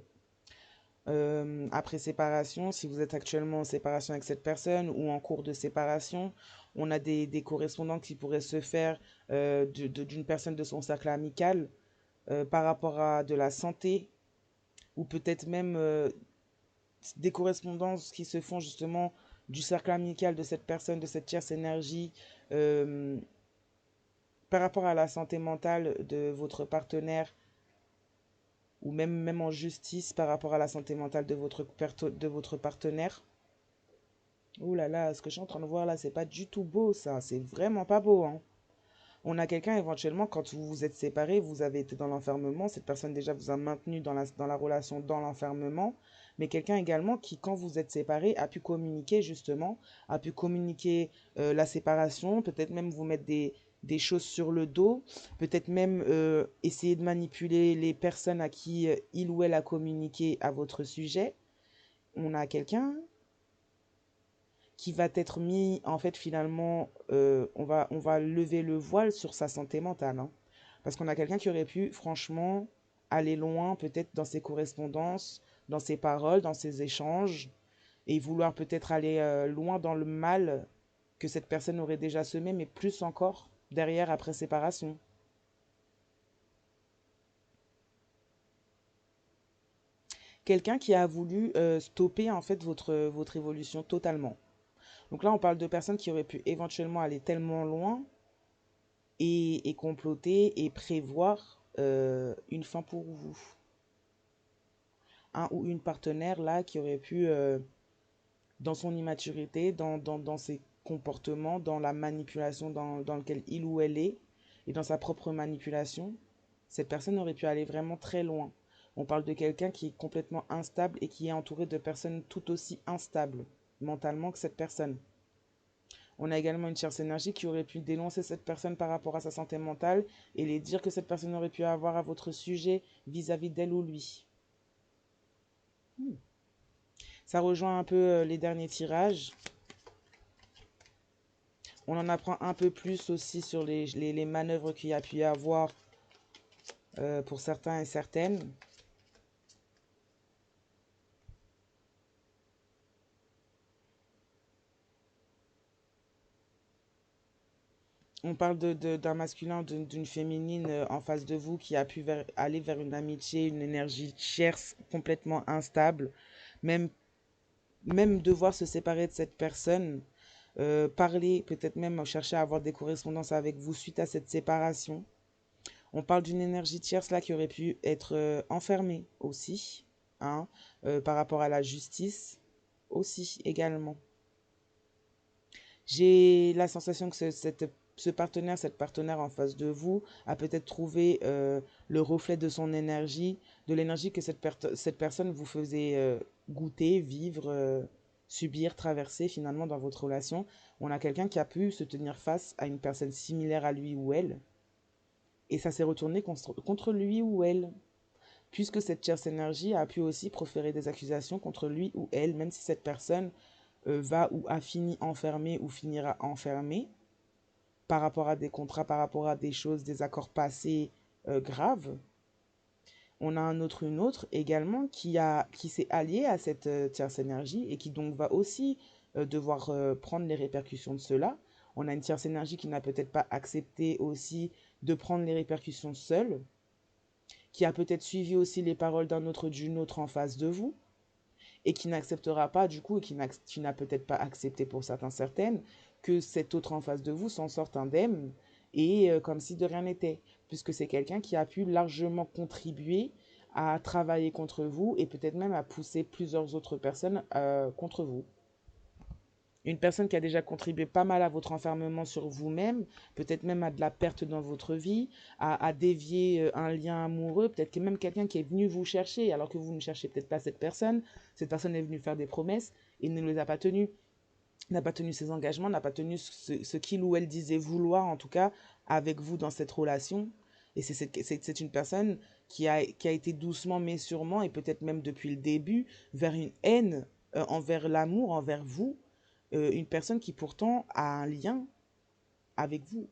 Après séparation, si vous êtes actuellement en séparation avec cette personne ou en cours de séparation, on a des correspondants qui pourraient se faire d'une personne de son cercle amical par rapport à de la santé ou peut-être même des correspondances qui se font justement du cercle amical de cette personne, de cette tierce énergie, euh, par rapport à la santé mentale de votre partenaire ou même en justice par rapport à la santé mentale de votre partenaire. Ouh là là, ce que je suis en train de voir là, c'est pas du tout beau ça, c'est vraiment pas beau, hein. On a quelqu'un éventuellement, quand vous vous êtes séparés, vous avez été dans l'enfermement, cette personne déjà vous a maintenu dans la relation, dans l'enfermement, mais quelqu'un également qui, quand vous êtes séparés, a pu communiquer justement, a pu communiquer la séparation, peut-être même vous mettre des choses sur le dos, peut-être même essayer de manipuler les personnes à qui il ou elle a communiqué à votre sujet. On a quelqu'un qui va être mis, en fait, finalement, on va lever le voile sur sa santé mentale, hein. Parce qu'on a quelqu'un qui aurait pu, franchement, aller loin peut-être dans ses correspondances, dans ses paroles, dans ses échanges, et vouloir peut-être aller loin dans le mal que cette personne aurait déjà semé, mais plus encore derrière après séparation. Quelqu'un qui a voulu stopper en fait votre évolution totalement. Donc là, on parle de personnes qui auraient pu éventuellement aller tellement loin et comploter et prévoir une fin pour vous. Un ou une partenaire là qui aurait pu, dans son immaturité, dans ses comportements, dans la manipulation dans lequel il ou elle est, et dans sa propre manipulation, cette personne aurait pu aller vraiment très loin. On parle de quelqu'un qui est complètement instable et qui est entouré de personnes tout aussi instables mentalement que cette personne. On a également une tierce énergie qui aurait pu dénoncer cette personne par rapport à sa santé mentale et les dire que cette personne aurait pu avoir à votre sujet vis-à-vis d'elle ou lui. Ça rejoint un peu les derniers tirages. On en apprend un peu plus aussi sur les manœuvres qu'il y a pu y avoir pour certains et certaines. On parle d'un masculin, d'une féminine en face de vous qui a pu aller vers une amitié, une énergie tierce complètement instable. Même, même devoir se séparer de cette personne, parler, peut-être même chercher à avoir des correspondances avec vous suite à cette séparation. On parle d'une énergie tierce là qui aurait pu être enfermée aussi, hein, par rapport à la justice aussi également. J'ai la sensation que ce partenaire, cette partenaire en face de vous a peut-être trouvé le reflet de son énergie, de l'énergie que cette personne vous faisait goûter, vivre, subir, traverser finalement dans votre relation. On a quelqu'un qui a pu se tenir face à une personne similaire à lui ou elle, et ça s'est retourné contre lui ou elle, puisque cette tierce énergie a pu aussi proférer des accusations contre lui ou elle, même si cette personne va ou a fini enfermée ou finira enfermée par rapport à des contrats, par rapport à des choses, des accords passés graves. On a une autre également qui s'est allié à cette tierce énergie et qui donc va aussi devoir prendre les répercussions de cela. On a une tierce énergie qui n'a peut-être pas accepté aussi de prendre les répercussions seule, qui a peut-être suivi aussi les paroles d'une autre en face de vous, et qui n'acceptera pas du coup, et qui n'a peut-être pas accepté pour certains certaines, que cet autre en face de vous s'en sorte indemne, et comme si de rien n'était, puisque c'est quelqu'un qui a pu largement contribuer à travailler contre vous, et peut-être même à pousser plusieurs autres personnes contre vous. Une personne qui a déjà contribué pas mal à votre enfermement sur vous-même, peut-être même à de la perte dans votre vie, à dévier un lien amoureux, peut-être que même quelqu'un qui est venu vous chercher alors que vous ne cherchez peut-être pas cette personne est venue faire des promesses et ne les a pas tenues, n'a pas tenu ses engagements, n'a pas tenu ce qu'il ou elle disait vouloir en tout cas avec vous dans cette relation. Et c'est une personne qui a été doucement mais sûrement, et peut-être même depuis le début, vers une haine envers l'amour, envers vous, une personne qui pourtant a un lien avec vous,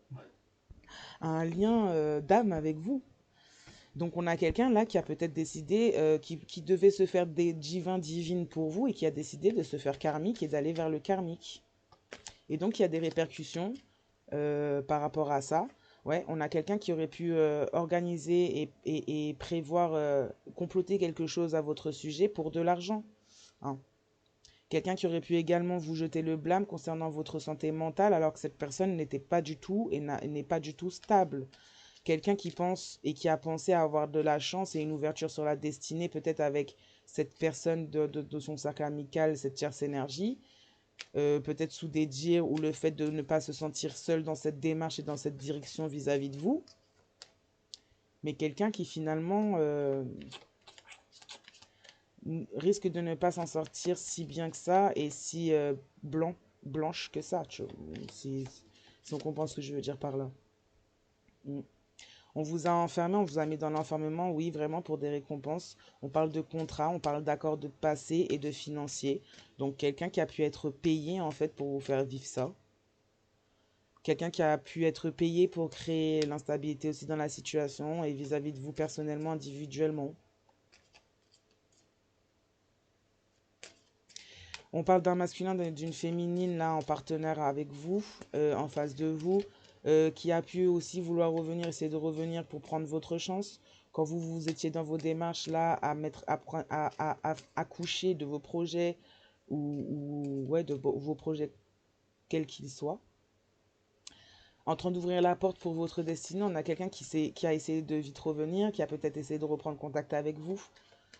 a un lien d'âme avec vous. Donc on a quelqu'un là qui a peut-être décidé, qui devait se faire des divines pour vous et qui a décidé de se faire karmique et d'aller vers le karmique. Et donc il y a des répercussions par rapport à ça. Ouais, on a quelqu'un qui aurait pu organiser et prévoir, comploter quelque chose à votre sujet pour de l'argent, hein. Quelqu'un qui aurait pu également vous jeter le blâme concernant votre santé mentale alors que cette personne n'était pas du tout et n'est pas du tout stable. Quelqu'un qui pense et qui a pensé à avoir de la chance et une ouverture sur la destinée, peut-être avec cette personne de son cercle amical, cette tierce énergie, peut-être sous des dires ou le fait de ne pas se sentir seul dans cette démarche et dans cette direction vis-à-vis de vous. Mais quelqu'un qui finalement risque de ne pas s'en sortir si bien que ça et si blanche que ça, tu vois, si on comprend ce que je veux dire par là. Mm. On vous a enfermé, on vous a mis dans l'enfermement, oui, vraiment pour des récompenses. On parle de contrat, on parle d'accords de passé et de financier. Donc quelqu'un qui a pu être payé en fait pour vous faire vivre ça. Quelqu'un qui a pu être payé pour créer l'instabilité aussi dans la situation et vis-à-vis de vous personnellement, individuellement. On parle d'un masculin, d'une féminine là en partenaire avec vous, en face de vous, qui a pu aussi vouloir revenir, essayer de revenir pour prendre votre chance. Quand vous étiez dans vos démarches là à mettre, à accoucher de vos projets ouais, de vos projets quels qu'ils soient. En train d'ouvrir la porte pour votre destinée, on a quelqu'un qui a essayé de vite revenir, qui a peut-être essayé de reprendre contact avec vous.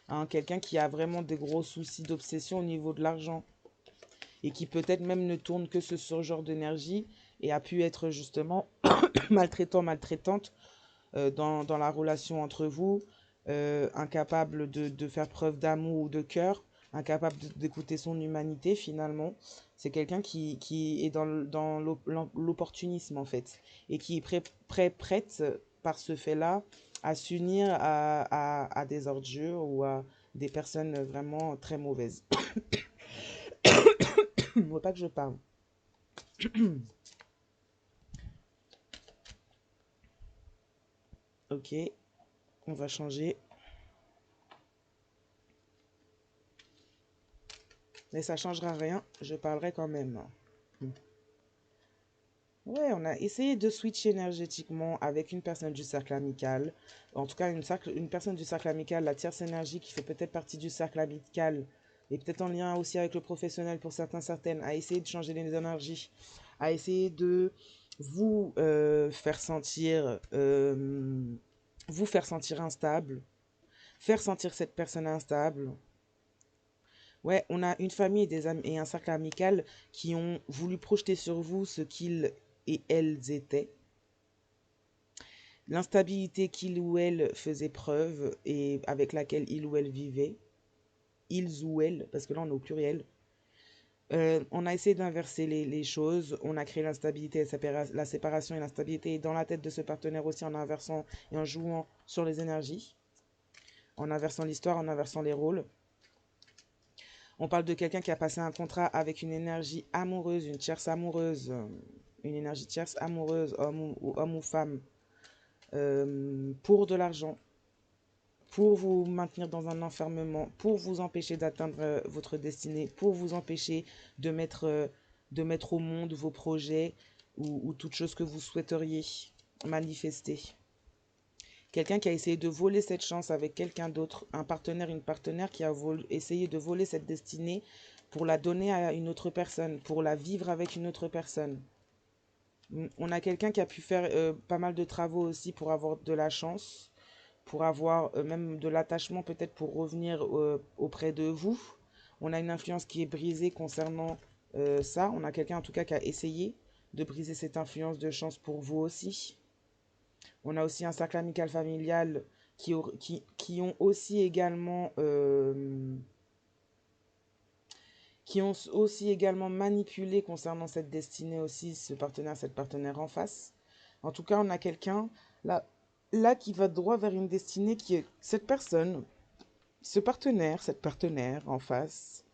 Hein, quelqu'un qui a vraiment des gros soucis d'obsession au niveau de l'argent et qui peut-être même ne tourne que sur ce genre d'énergie et a pu être justement maltraitante dans la relation entre vous, incapable de faire preuve d'amour ou de cœur, incapable d'écouter son humanité finalement. C'est quelqu'un qui est dans l'opportunisme en fait et qui est prête par ce fait-là à s'unir à des ordures ou à des personnes vraiment très mauvaises. Il ne faut pas que je parle. Ok, on va changer. Mais ça ne changera rien, je parlerai quand même. Ouais, on a essayé de switch énergétiquement avec une personne du cercle amical. En tout cas, une personne du cercle amical, la tierce énergie qui fait peut-être partie du cercle amical et peut-être en lien aussi avec le professionnel pour certaines, a essayé de changer les énergies, a essayé de vous vous faire sentir instable, faire sentir cette personne instable. Ouais, on a une famille et des amis et un cercle amical qui ont voulu projeter sur vous ce qu'ils et elles étaient, l'instabilité qu'il ou elle faisait preuve et avec laquelle il ou elle vivait, ils ou elles, parce que là on est au pluriel. On a essayé d'inverser les choses, on a créé l'instabilité, la séparation et l'instabilité dans la tête de ce partenaire aussi en inversant et en jouant sur les énergies, en inversant l'histoire, en inversant les rôles. On parle de quelqu'un qui a passé un contrat avec une énergie amoureuse, une tierce amoureuse, une énergie tierce amoureuse, homme ou femme, pour de l'argent, pour vous maintenir dans un enfermement, pour vous empêcher d'atteindre votre destinée, pour vous empêcher de mettre au monde vos projets ou toute chose que vous souhaiteriez manifester. Quelqu'un qui a essayé de voler cette chance avec quelqu'un d'autre, un partenaire, une partenaire qui a essayé de voler cette destinée pour la donner à une autre personne, pour la vivre avec une autre personne. On a quelqu'un qui a pu faire pas mal de travaux aussi pour avoir de la chance, pour avoir même de l'attachement peut-être pour revenir auprès de vous. On a une influence qui est brisée concernant ça. On a quelqu'un en tout cas qui a essayé de briser cette influence de chance pour vous aussi. On a aussi un cercle amical familial qui ont aussi également manipulé concernant cette destinée aussi, cette partenaire en face. En tout cas, on a quelqu'un là qui va droit vers une destinée qui est cette personne, cette partenaire en face,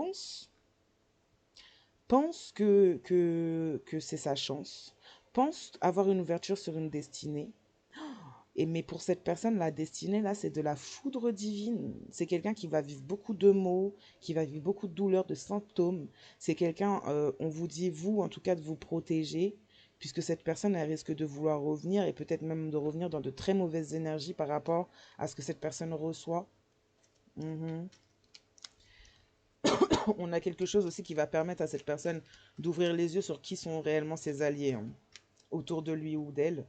pense que c'est sa chance, pense avoir une ouverture sur une destinée. Mais pour cette personne, la destinée, là, c'est de la foudre divine. C'est quelqu'un qui va vivre beaucoup de maux, qui va vivre beaucoup de douleurs, de symptômes. C'est quelqu'un, on vous dit, vous, en tout cas, de vous protéger, puisque cette personne, elle risque de vouloir revenir et peut-être même de revenir dans de très mauvaises énergies par rapport à ce que cette personne reçoit. Mhm. On a quelque chose aussi qui va permettre à cette personne d'ouvrir les yeux sur qui sont réellement ses alliés, hein, autour de lui ou d'elle.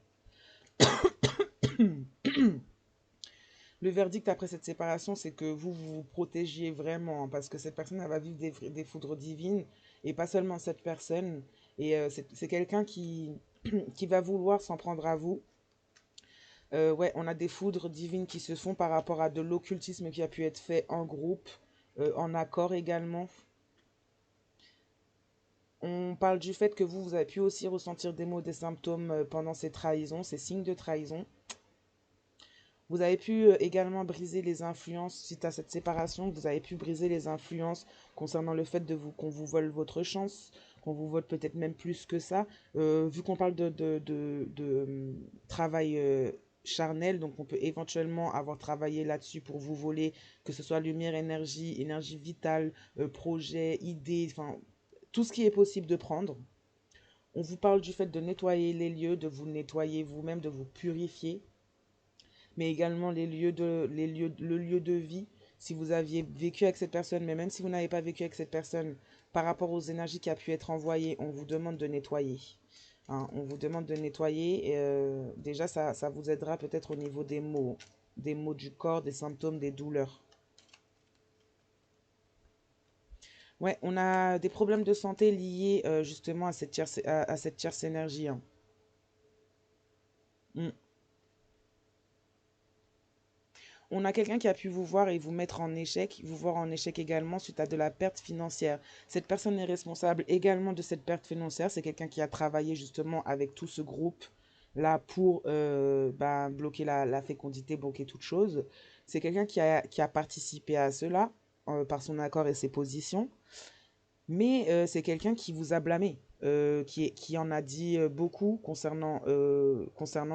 Le verdict après cette séparation, c'est que vous vous protégiez vraiment, hein, parce que cette personne, elle va vivre des foudres divines, et pas seulement cette personne. Et c'est quelqu'un qui va vouloir s'en prendre à vous. Ouais, on a des foudres divines qui se font par rapport à de l'occultisme qui a pu être fait en groupe, en accord également. On parle du fait que vous avez pu aussi ressentir des maux, des symptômes pendant ces trahisons, ces signes de trahison. Vous avez pu également briser les influences suite à cette séparation. Vous avez pu briser les influences concernant le fait qu'on vous vole votre chance, qu'on vous vote peut-être même plus que ça. Vu qu'on parle travail charnel, donc on peut éventuellement avoir travaillé là-dessus pour vous voler, que ce soit lumière, énergie, énergie vitale, projet, idée, enfin tout ce qui est possible de prendre. On vous parle du fait de nettoyer les lieux, de vous nettoyer vous-même, de vous purifier, mais également le lieu de vie. Si vous aviez vécu avec cette personne, mais même si vous n'avez pas vécu avec cette personne, par rapport aux énergies qui a pu être envoyées, on vous demande de nettoyer. Hein, on vous demande de nettoyer. Et, déjà, ça vous aidera peut-être au niveau des maux du corps, des symptômes, des douleurs. Ouais, on a des problèmes de santé liés justement à cette tierce énergie. Hein. Mm. On a quelqu'un qui a pu vous voir et vous mettre en échec, vous voir en échec également suite à de la perte financière. Cette personne est responsable également de cette perte financière. C'est quelqu'un qui a travaillé justement avec tout ce groupe là pour bloquer la fécondité, bloquer toute chose. C'est quelqu'un qui a participé à cela par son accord et ses positions. Mais c'est quelqu'un qui vous a blâmé, qui en a dit beaucoup concernant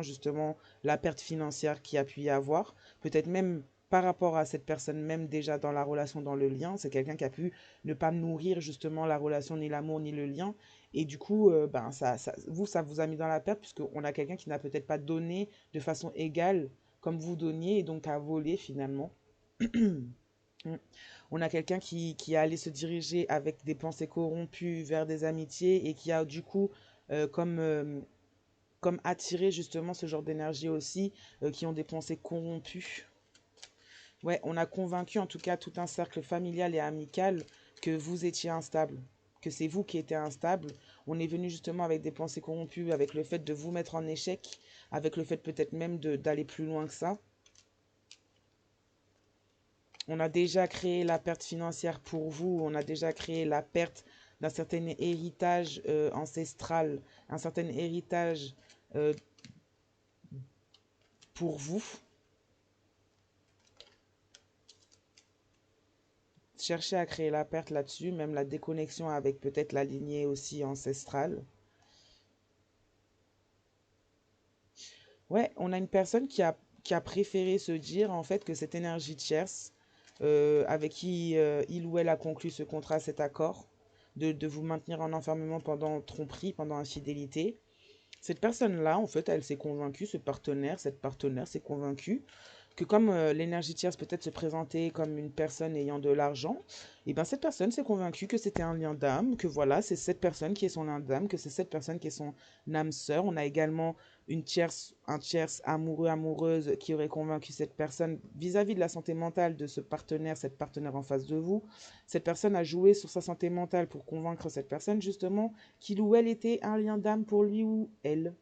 justement la perte financière qu'il y a pu y avoir. Peut-être même par rapport à cette personne même déjà dans la relation, dans le lien. C'est quelqu'un qui a pu ne pas nourrir justement la relation, ni l'amour, ni le lien. Et du coup, ça vous a mis dans la perte puisqu'on a quelqu'un qui n'a peut-être pas donné de façon égale comme vous donniez et donc a volé finalement. Mm. On a quelqu'un qui a allé se diriger avec des pensées corrompues vers des amitiés et qui a du coup comme attiré justement ce genre d'énergie aussi, qui ont des pensées corrompues. Ouais, on a convaincu en tout cas tout un cercle familial et amical que vous étiez instable, que c'est vous qui étiez instable. On est venu justement avec des pensées corrompues, avec le fait de vous mettre en échec, avec le fait peut-être même d'aller plus loin que ça. On a déjà créé la perte financière pour vous, on a déjà créé la perte d'un certain héritage ancestral, un certain héritage euh, pour vous. Cherchez à créer la perte là-dessus, même la déconnexion avec peut-être la lignée aussi ancestrale. Ouais, on a une personne qui a préféré se dire en fait que cette énergie tierce avec qui il ou elle a conclu ce contrat, cet accord, de vous maintenir en enfermement pendant tromperie, pendant infidélité. Cette personne-là, en fait, elle s'est convaincue, cette partenaire s'est convaincue que comme l'énergie tierce peut-être se présenter comme une personne ayant de l'argent, et bien cette personne s'est convaincue que c'était un lien d'âme, que voilà, c'est cette personne qui est son lien d'âme, que c'est cette personne qui est son âme sœur. On a également un tierce amoureux, amoureuse qui aurait convaincu cette personne vis-à-vis de la santé mentale de ce partenaire, cette partenaire en face de vous. Cette personne a joué sur sa santé mentale pour convaincre cette personne justement qu'il ou elle était un lien d'âme pour lui ou elle.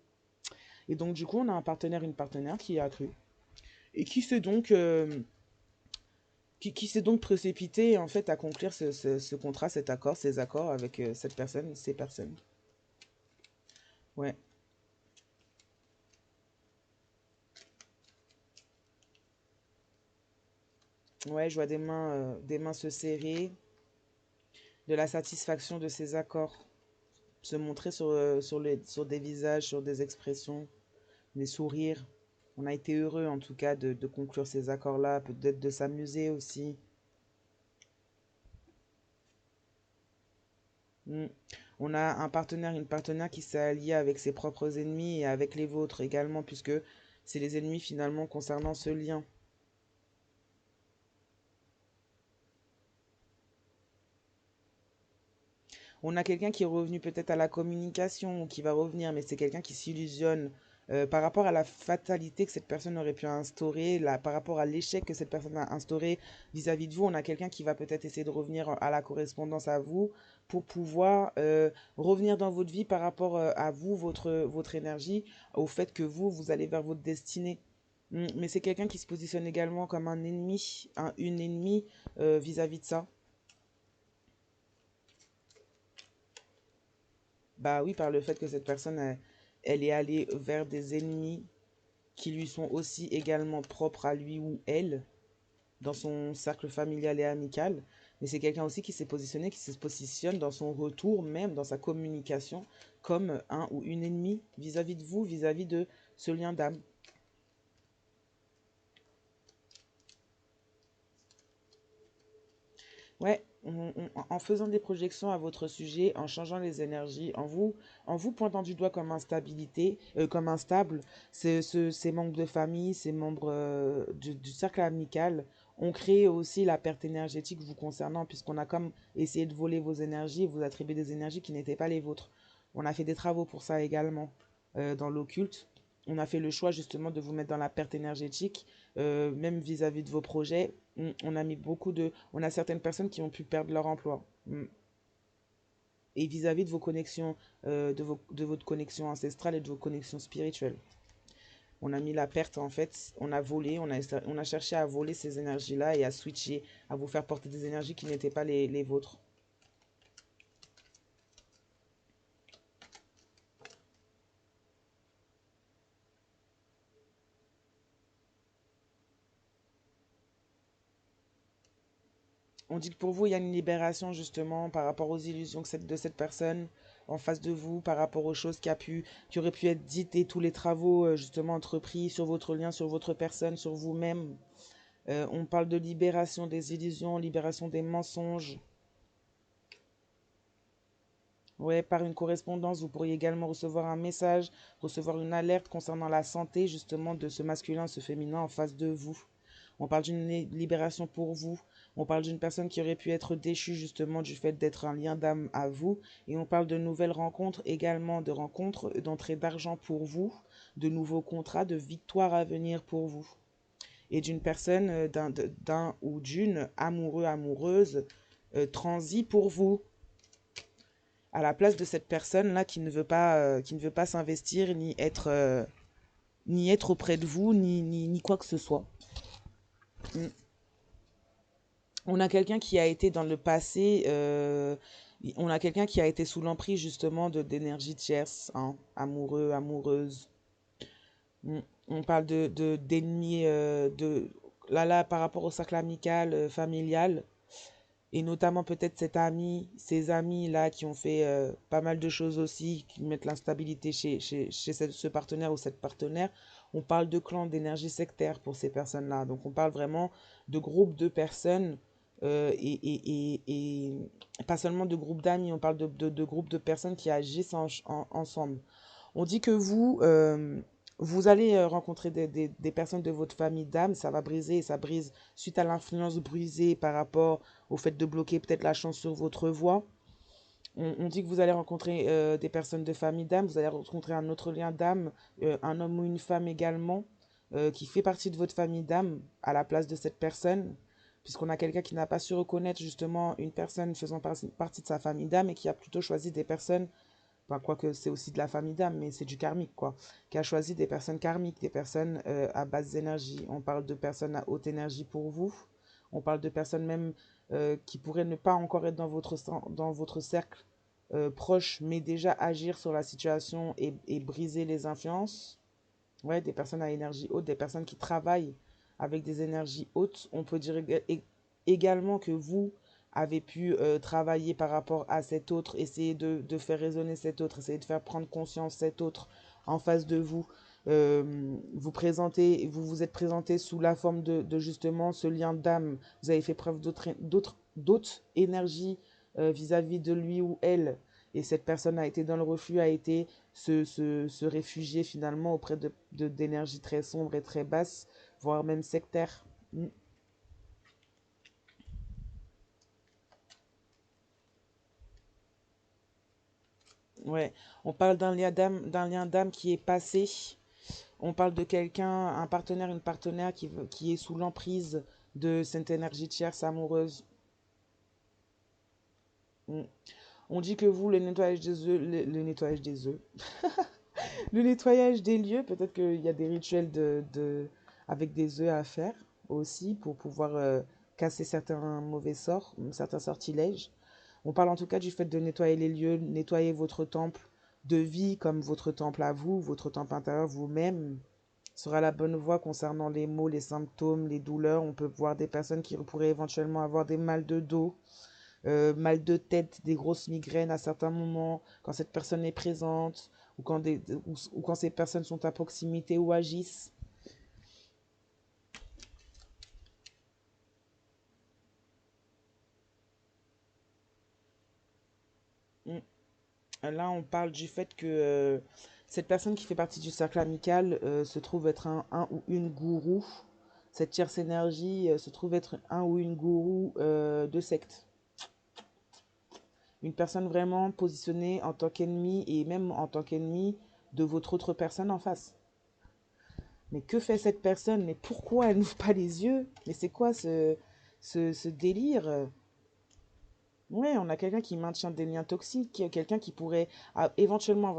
Et donc du coup, on a un partenaire, une partenaire qui a cru et qui s'est donc précipité en fait à conclure ce contrat, cet accord, ces accords avec cette personne, ces personnes. Ouais, ouais, je vois des mains se serrer, de la satisfaction de ces accords se montrer sur des visages, sur des expressions, des sourires. On a été heureux en tout cas de conclure ces accords-là, peut-être de s'amuser aussi. Mm. On a un partenaire, une partenaire qui s'est allié avec ses propres ennemis et avec les vôtres également, puisque c'est les ennemis finalement concernant ce lien. On a quelqu'un qui est revenu peut-être à la communication ou qui va revenir, mais c'est quelqu'un qui s'illusionne par rapport à la fatalité que cette personne aurait pu instaurer, par rapport à l'échec que cette personne a instauré vis-à-vis de vous. On a quelqu'un qui va peut-être essayer de revenir à la correspondance à vous pour pouvoir revenir dans votre vie par rapport à vous, votre énergie, au fait que vous allez vers votre destinée. Mais c'est quelqu'un qui se positionne également comme un ennemi, une ennemie vis-à-vis de ça. Bah oui, par le fait que cette personne, elle est allée vers des ennemis qui lui sont aussi également propres à lui ou elle, dans son cercle familial et amical. mais c'est quelqu'un aussi qui s'est positionné, qui se positionne dans son retour, même dans sa communication, comme un ou une ennemie vis-à-vis de vous, vis-à-vis de ce lien d'âme. Ouais, en faisant des projections à votre sujet, en changeant les énergies, en vous pointant du doigt comme instabilité, comme instable, ces membres de famille, ces membres du cercle amical, ont créé aussi la perte énergétique vous concernant, puisqu'on a comme essayé de voler vos énergies et vous attribuer des énergies qui n'étaient pas les vôtres. On a fait des travaux pour ça également dans l'occulte. On a fait le choix justement de vous mettre dans la perte énergétique, même vis-à-vis de vos projets. On a mis on a certaines personnes qui ont pu perdre leur emploi. Et vis-à-vis de vos connexions, de votre connexion ancestrale et de vos connexions spirituelles. On a mis la perte en fait, on a volé, on a cherché à voler ces énergies-là et à switcher, à vous faire porter des énergies qui n'étaient pas les vôtres. On dit que pour vous, il y a une libération justement par rapport aux illusions de cette personne en face de vous, par rapport aux choses qui auraient pu être dites et tous les travaux justement entrepris sur votre lien, sur votre personne, sur vous-même. On parle de libération des illusions, libération des mensonges. Ouais, par une correspondance, vous pourriez également recevoir un message, recevoir une alerte concernant la santé justement de ce masculin, ce féminin en face de vous. On parle d'une libération pour vous. On parle d'une personne qui aurait pu être déchue justement du fait d'être un lien d'âme à vous. Et on parle de nouvelles rencontres également, de rencontres, d'entrée d'argent pour vous, de nouveaux contrats, de victoires à venir pour vous. Et d'une personne, d'un ou d'une amoureux, amoureuse, transi pour vous, à la place de cette personne-là qui ne veut pas s'investir, ni être auprès de vous, ni quoi que ce soit. Mm. On a quelqu'un qui a été dans le passé, on a quelqu'un qui a été sous l'emprise justement d'énergie tierce, hein, amoureux, amoureuse. Mm. On parle d'ennemis, là, par rapport au cercle amical, familial, et notamment peut-être cet ami, ces amis-là qui ont fait pas mal de choses aussi, qui mettent l'instabilité chez ce partenaire ou cette partenaire. On parle de clan, d'énergie sectaire pour ces personnes-là. Donc on parle vraiment de groupes de personnes et pas seulement de groupes d'amis, on parle de groupes de personnes qui agissent ensemble. On dit que vous allez rencontrer des personnes de votre famille d'âme, ça va briser, ça brise suite à l'influence brisée par rapport au fait de bloquer peut-être la chance sur votre voie. On dit que vous allez rencontrer des personnes de famille d'âme, vous allez rencontrer un autre lien d'âme, un homme ou une femme également, qui fait partie de votre famille d'âme à la place de cette personne, puisqu'on a quelqu'un qui n'a pas su reconnaître justement une personne faisant partie de sa famille d'âme et qui a plutôt choisi des personnes, enfin, quoique c'est aussi de la famille d'âme, mais c'est du karmique, quoi, qui a choisi des personnes karmiques, des personnes à basse énergie. On parle de personnes à haute énergie pour vous, on parle de personnes même qui pourraient ne pas encore être dans votre cercle proche, mais déjà agir sur la situation et briser les influences. Ouais, des personnes à énergie haute, des personnes qui travaillent avec des énergies hautes. On peut dire également que vous avez pu travailler par rapport à cet autre, essayer de faire résonner cet autre, essayer de faire prendre conscience cet autre en face de vous. Vous vous êtes présenté sous la forme de justement ce lien d'âme. Vous avez fait preuve d'autres énergies vis-à-vis de lui ou elle. Et cette personne a été dans le refus, a été se réfugier finalement auprès d'énergies très sombres et très basses, voire même sectaires. Mm. Ouais, on parle d'un lien d'âme qui est passé. On parle de quelqu'un, un partenaire, une partenaire qui est sous l'emprise de cette énergie tierce amoureuse. Mm. On dit que vous, le nettoyage des œufs, le nettoyage des œufs, le nettoyage des lieux, peut-être qu'il y a des rituels avec des œufs à faire aussi pour pouvoir casser certains mauvais sorts, certains sortilèges. On parle en tout cas du fait de nettoyer les lieux, nettoyer votre temple de vie comme votre temple à vous, votre temple intérieur vous-même. sera la bonne voie concernant les maux, les symptômes, les douleurs. On peut voir des personnes qui pourraient éventuellement avoir des mal de dos, mal de tête, des grosses migraines à certains moments, quand cette personne est présente, ou quand ces personnes sont à proximité ou agissent. Mm. Là, on parle du fait que cette personne qui fait partie du cercle amical se trouve être un ou une gourou. Cette tierce énergie se trouve être un ou une gourou de secte. Une personne vraiment positionnée en tant qu'ennemi et même en tant qu'ennemi de votre autre personne en face. Mais que fait cette personne? Mais pourquoi elle n'ouvre pas les yeux? Mais c'est quoi ce délire? Ouais, on a quelqu'un qui maintient des liens toxiques, quelqu'un qui pourrait éventuellement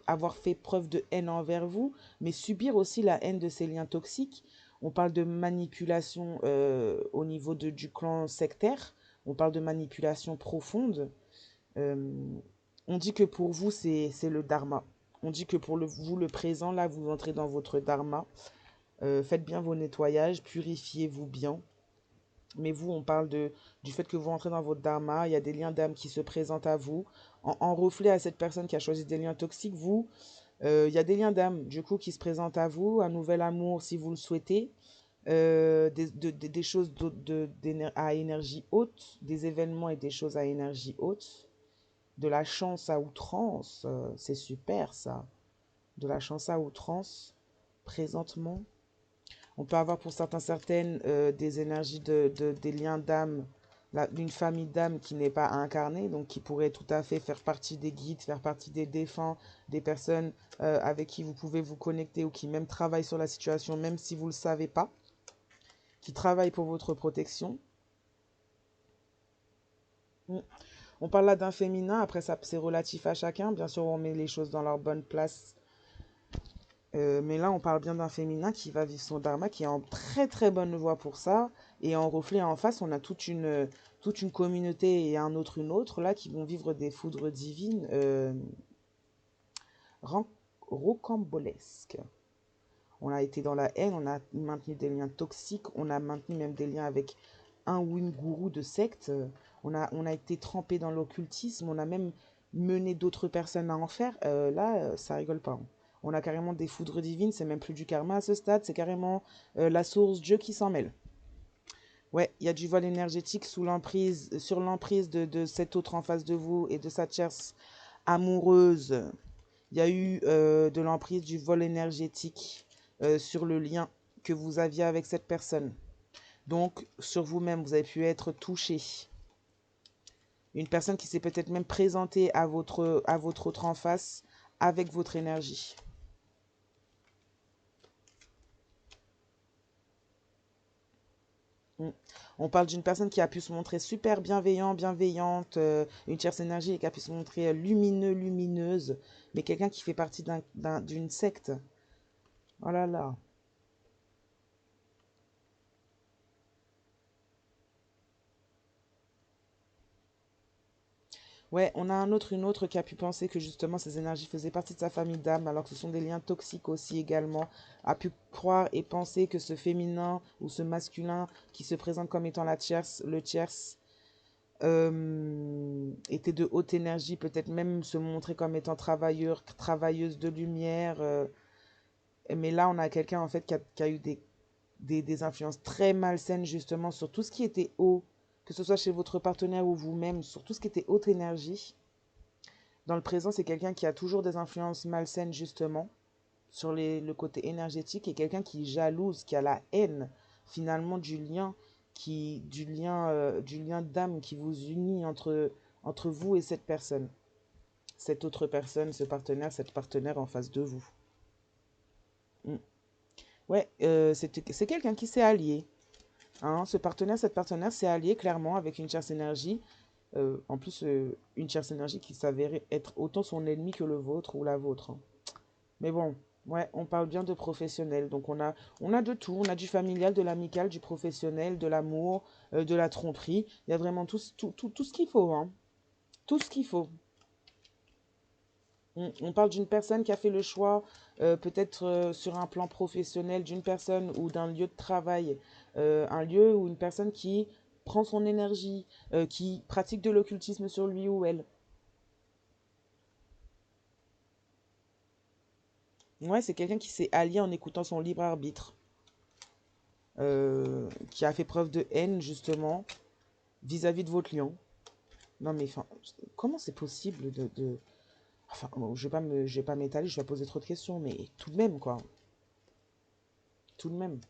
avoir fait preuve de haine envers vous, mais subir aussi la haine de ces liens toxiques. On parle de manipulation au niveau du clan sectaire. On parle de manipulation profonde. Euh, on dit que pour vous, c'est le dharma. On dit que pour vous, le présent, là, vous entrez dans votre dharma. Faites bien vos nettoyages, purifiez-vous bien. Mais vous, on parle du fait que vous entrez dans votre dharma, il y a des liens d'âme qui se présentent à vous. En reflet à cette personne qui a choisi des liens toxiques, vous, il y a des liens d'âme, du coup, qui se présentent à vous, un nouvel amour si vous le souhaitez, des choses à énergie haute, des événements et des choses à énergie haute, de la chance à outrance, c'est super ça, de la chance à outrance, présentement. On peut avoir pour certaines des énergies des liens d'âme, d'une famille d'âme qui n'est pas incarnée, donc qui pourrait tout à fait faire partie des guides, faire partie des défunts, des personnes avec qui vous pouvez vous connecter ou qui même travaillent sur la situation, même si vous ne le savez pas, qui travaillent pour votre protection. Mm. On parle là d'un féminin, après ça c'est relatif à chacun, bien sûr on met les choses dans leur bonne place. Mais là, on parle bien d'un féminin qui va vivre son dharma, qui est en très très bonne voie pour ça. Et en reflet en face, on a toute une communauté et un autre une autre, là, qui vont vivre des foudres divines rocambolesques. On a été dans la haine, on a maintenu des liens toxiques, on a maintenu même des liens avec un ou une gourou de secte. On a été trempé dans l'occultisme, on a même mené d'autres personnes à enfer. Là, ça rigole pas, hein. On a carrément des foudres divines, c'est même plus du karma à ce stade, c'est carrément la source Dieu qui s'en mêle. Ouais, il y a du vol énergétique sur l'emprise de cet autre en face de vous et de sa tierce amoureuse. Il y a eu de l'emprise du vol énergétique sur le lien que vous aviez avec cette personne. Donc, sur vous-même, vous avez pu être touché. Une personne qui s'est peut-être même présentée à votre autre en face avec votre énergie. Mm. On parle d'une personne qui a pu se montrer super bienveillante, une tierce énergie et qui a pu se montrer lumineuse, mais quelqu'un qui fait partie d'une secte. Oh là là. Ouais, on a une autre qui a pu penser que justement ces énergies faisaient partie de sa famille d'âme, alors que ce sont des liens toxiques aussi également. A pu croire et penser que ce féminin ou ce masculin qui se présente comme étant le tierce, était de haute énergie, peut-être même se montrer comme étant travailleuse de lumière. Mais là, on a quelqu'un en fait qui a eu des influences très malsaines justement sur tout ce qui était haut, que ce soit chez votre partenaire ou vous-même, sur tout ce qui était haute énergie. Dans le présent, c'est quelqu'un qui a toujours des influences malsaines, justement, sur le côté énergétique, et quelqu'un qui est jalouse, qui a la haine, finalement, du lien d'âme qui vous unit entre vous et cette personne. Cette autre personne, ce partenaire, cette partenaire en face de vous. Mm. Ouais, c'est quelqu'un qui s'est allié. Hein, ce partenaire, cette partenaire s'est allié clairement avec une tierce énergie. En plus, une tierce énergie qui s'avérait être autant son ennemi que le vôtre ou la vôtre, hein. Mais bon, ouais, on parle bien de professionnel. Donc on a de tout. On a du familial, de l'amical, du professionnel, de l'amour, de la tromperie. Il y a vraiment tout ce qu'il faut, hein. Tout ce qu'il faut. On parle d'une personne qui a fait le choix, peut-être sur un plan professionnel, d'une personne ou d'un lieu de travail, un lieu ou une personne qui prend son énergie, qui pratique de l'occultisme sur lui ou elle. Ouais, c'est quelqu'un qui s'est allié en écoutant son libre arbitre, qui a fait preuve de haine justement vis-à-vis de votre lion. Non mais enfin, comment c'est possible Enfin, bon, je vais pas m'étaler, je vais pas poser trop de questions, mais tout de même quoi, tout de même.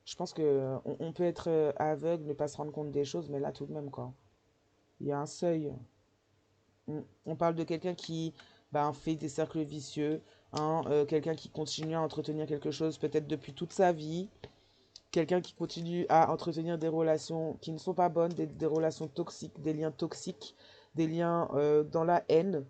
Je pense que on peut être aveugle, ne pas se rendre compte des choses, mais là tout de même quoi. Il y a un seuil. On parle de quelqu'un qui ben, fait des cercles vicieux, hein, quelqu'un qui continue à entretenir quelque chose peut-être depuis toute sa vie, quelqu'un qui continue à entretenir des relations qui ne sont pas bonnes, des relations toxiques, des liens toxiques, des liens dans la haine,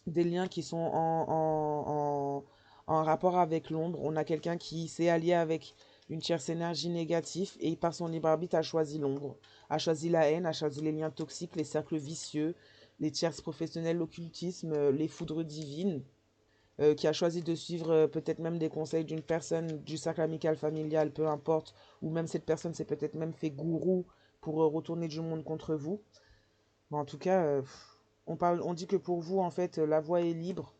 des liens qui sont en rapport avec l'ombre. On a quelqu'un qui s'est allié avec une tierce énergie négative et par son libre arbitre a choisi l'ombre, a choisi la haine, a choisi les liens toxiques, les cercles vicieux, les tierces professionnelles, l'occultisme, les foudres divines, qui a choisi de suivre peut-être même des conseils d'une personne du cercle amical, familial, peu importe, ou même cette personne s'est peut-être même fait gourou pour retourner du monde contre vous. Bon, en tout cas, on dit que pour vous, en fait, la voie est libre.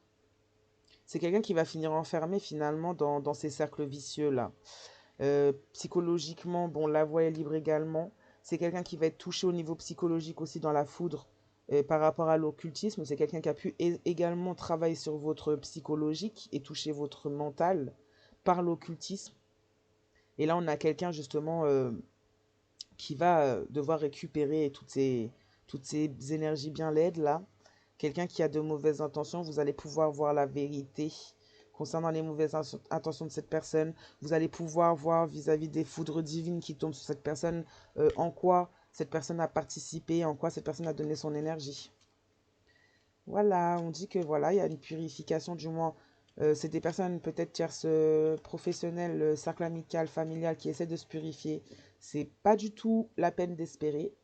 C'est quelqu'un qui va finir enfermé finalement dans ces cercles vicieux-là. Psychologiquement, bon, la voie est libre également. C'est quelqu'un qui va être touché au niveau psychologique aussi dans la foudre par rapport à l'occultisme. C'est quelqu'un qui a pu également travailler sur votre psychologique et toucher votre mental par l'occultisme. Et là, on a quelqu'un justement qui va devoir récupérer toutes ces énergies bien laides là. Quelqu'un qui a de mauvaises intentions, vous allez pouvoir voir la vérité concernant les mauvaises intentions de cette personne. Vous allez pouvoir voir vis-à-vis des foudres divines qui tombent sur cette personne, en quoi cette personne a participé, en quoi cette personne a donné son énergie. Voilà, on dit que voilà, il y a une purification, du moins, c'est des personnes peut-être tierces professionnelles, cercle amical, familial, qui essaient de se purifier. C'est pas du tout la peine d'espérer,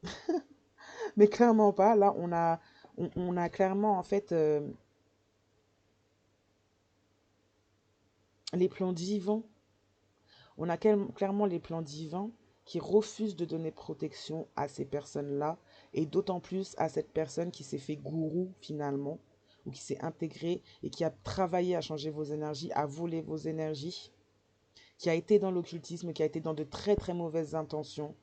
mais clairement pas. Là, on a clairement en fait les plans divins. On a clairement les plans divins qui refusent de donner protection à ces personnes-là, et d'autant plus à cette personne qui s'est fait gourou finalement, ou qui s'est intégrée et qui a travaillé à changer vos énergies, à voler vos énergies, qui a été dans l'occultisme, qui a été dans de très très mauvaises intentions.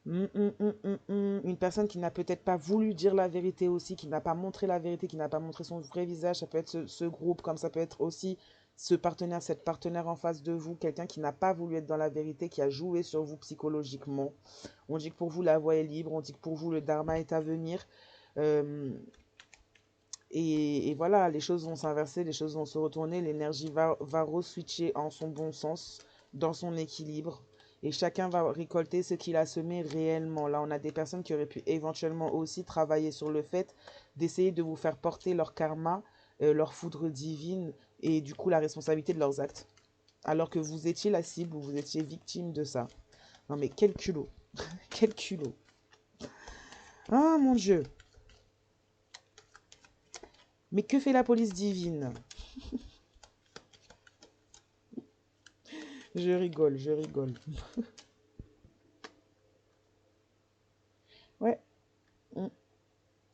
Une personne qui n'a peut-être pas voulu dire la vérité aussi, qui n'a pas montré la vérité, qui n'a pas montré son vrai visage. Ça peut être ce groupe, comme ça peut être aussi ce partenaire, cette partenaire en face de vous, quelqu'un qui n'a pas voulu être dans la vérité, qui a joué sur vous psychologiquement. On dit que pour vous, la voie est libre, on dit que pour vous, le dharma est à venir. Euh, et voilà, les choses vont s'inverser, les choses vont se retourner, l'énergie va re-switcher en son bon sens, dans son équilibre. Et chacun va récolter ce qu'il a semé réellement. Là, on a des personnes qui auraient pu éventuellement aussi travailler sur le fait d'essayer de vous faire porter leur karma, leur foudre divine, et du coup la responsabilité de leurs actes. Alors que vous étiez la cible, ou vous étiez victime de ça. Non mais quel culot, quel culot. Ah mon Dieu. Mais que fait la police divine? Je rigole, je rigole. Ouais, on,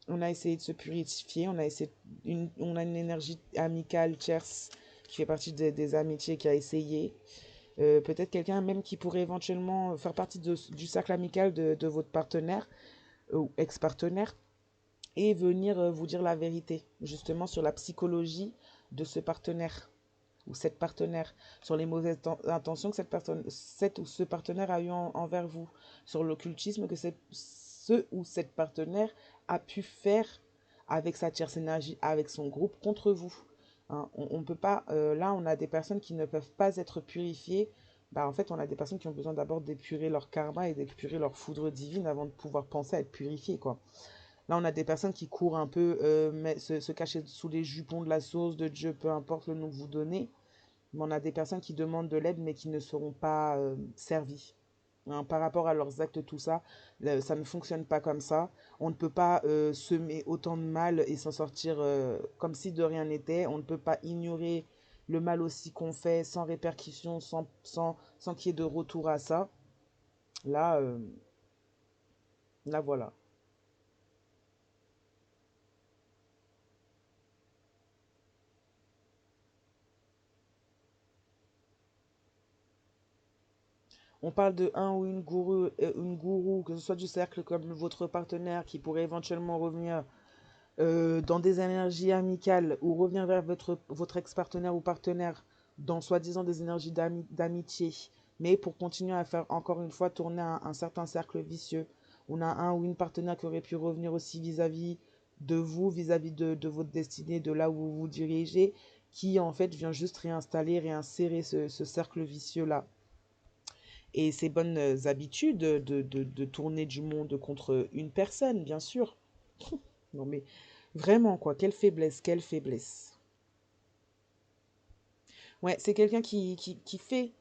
on a essayé de se purifier, on a une énergie amicale tierce qui fait partie des amitiés qui a essayé. Peut-être quelqu'un même qui pourrait éventuellement faire partie du cercle amical de votre partenaire ou ex-partenaire et venir vous dire la vérité, justement sur la psychologie de ce partenaire ou cette partenaire, sur les mauvaises intentions que cette ou ce partenaire a eu envers vous, sur l'occultisme que ce ou cette partenaire a pu faire avec sa tierce énergie, avec son groupe contre vous. Hein, on peut pas, là on a des personnes qui ne peuvent pas être purifiées. Bah, en fait, on a des personnes qui ont besoin d'abord d'épurer leur karma et d'épurer leur foudre divine avant de pouvoir penser à être purifiées, quoi. Là, on a des personnes qui courent un peu, se cacher sous les jupons de la source, de Dieu, peu importe le nom que vous donnez. Mais on a des personnes qui demandent de l'aide, mais qui ne seront pas servies. hein, par rapport à leurs actes, tout ça, ça ne fonctionne pas comme ça. On ne peut pas semer autant de mal et s'en sortir comme si de rien n'était. On ne peut pas ignorer le mal aussi qu'on fait sans répercussion, sans qu'il y ait de retour à ça. Là, là voilà. On parle de un ou une gourou, que ce soit du cercle comme votre partenaire qui pourrait éventuellement revenir dans des énergies amicales ou revenir vers votre ex-partenaire ou partenaire dans soi-disant des énergies d'amitié, mais pour continuer à faire encore une fois tourner un certain cercle vicieux. On a un ou une partenaire qui aurait pu revenir aussi vis-à-vis de vous, vis-à-vis de votre destinée, de là où vous vous dirigez, qui en fait vient juste réinstaller, réinsérer ce cercle vicieux-là. Et ces bonnes habitudes de tourner du monde contre une personne, bien sûr. Non mais vraiment quoi, quelle faiblesse, quelle faiblesse. Ouais, c'est quelqu'un qui fait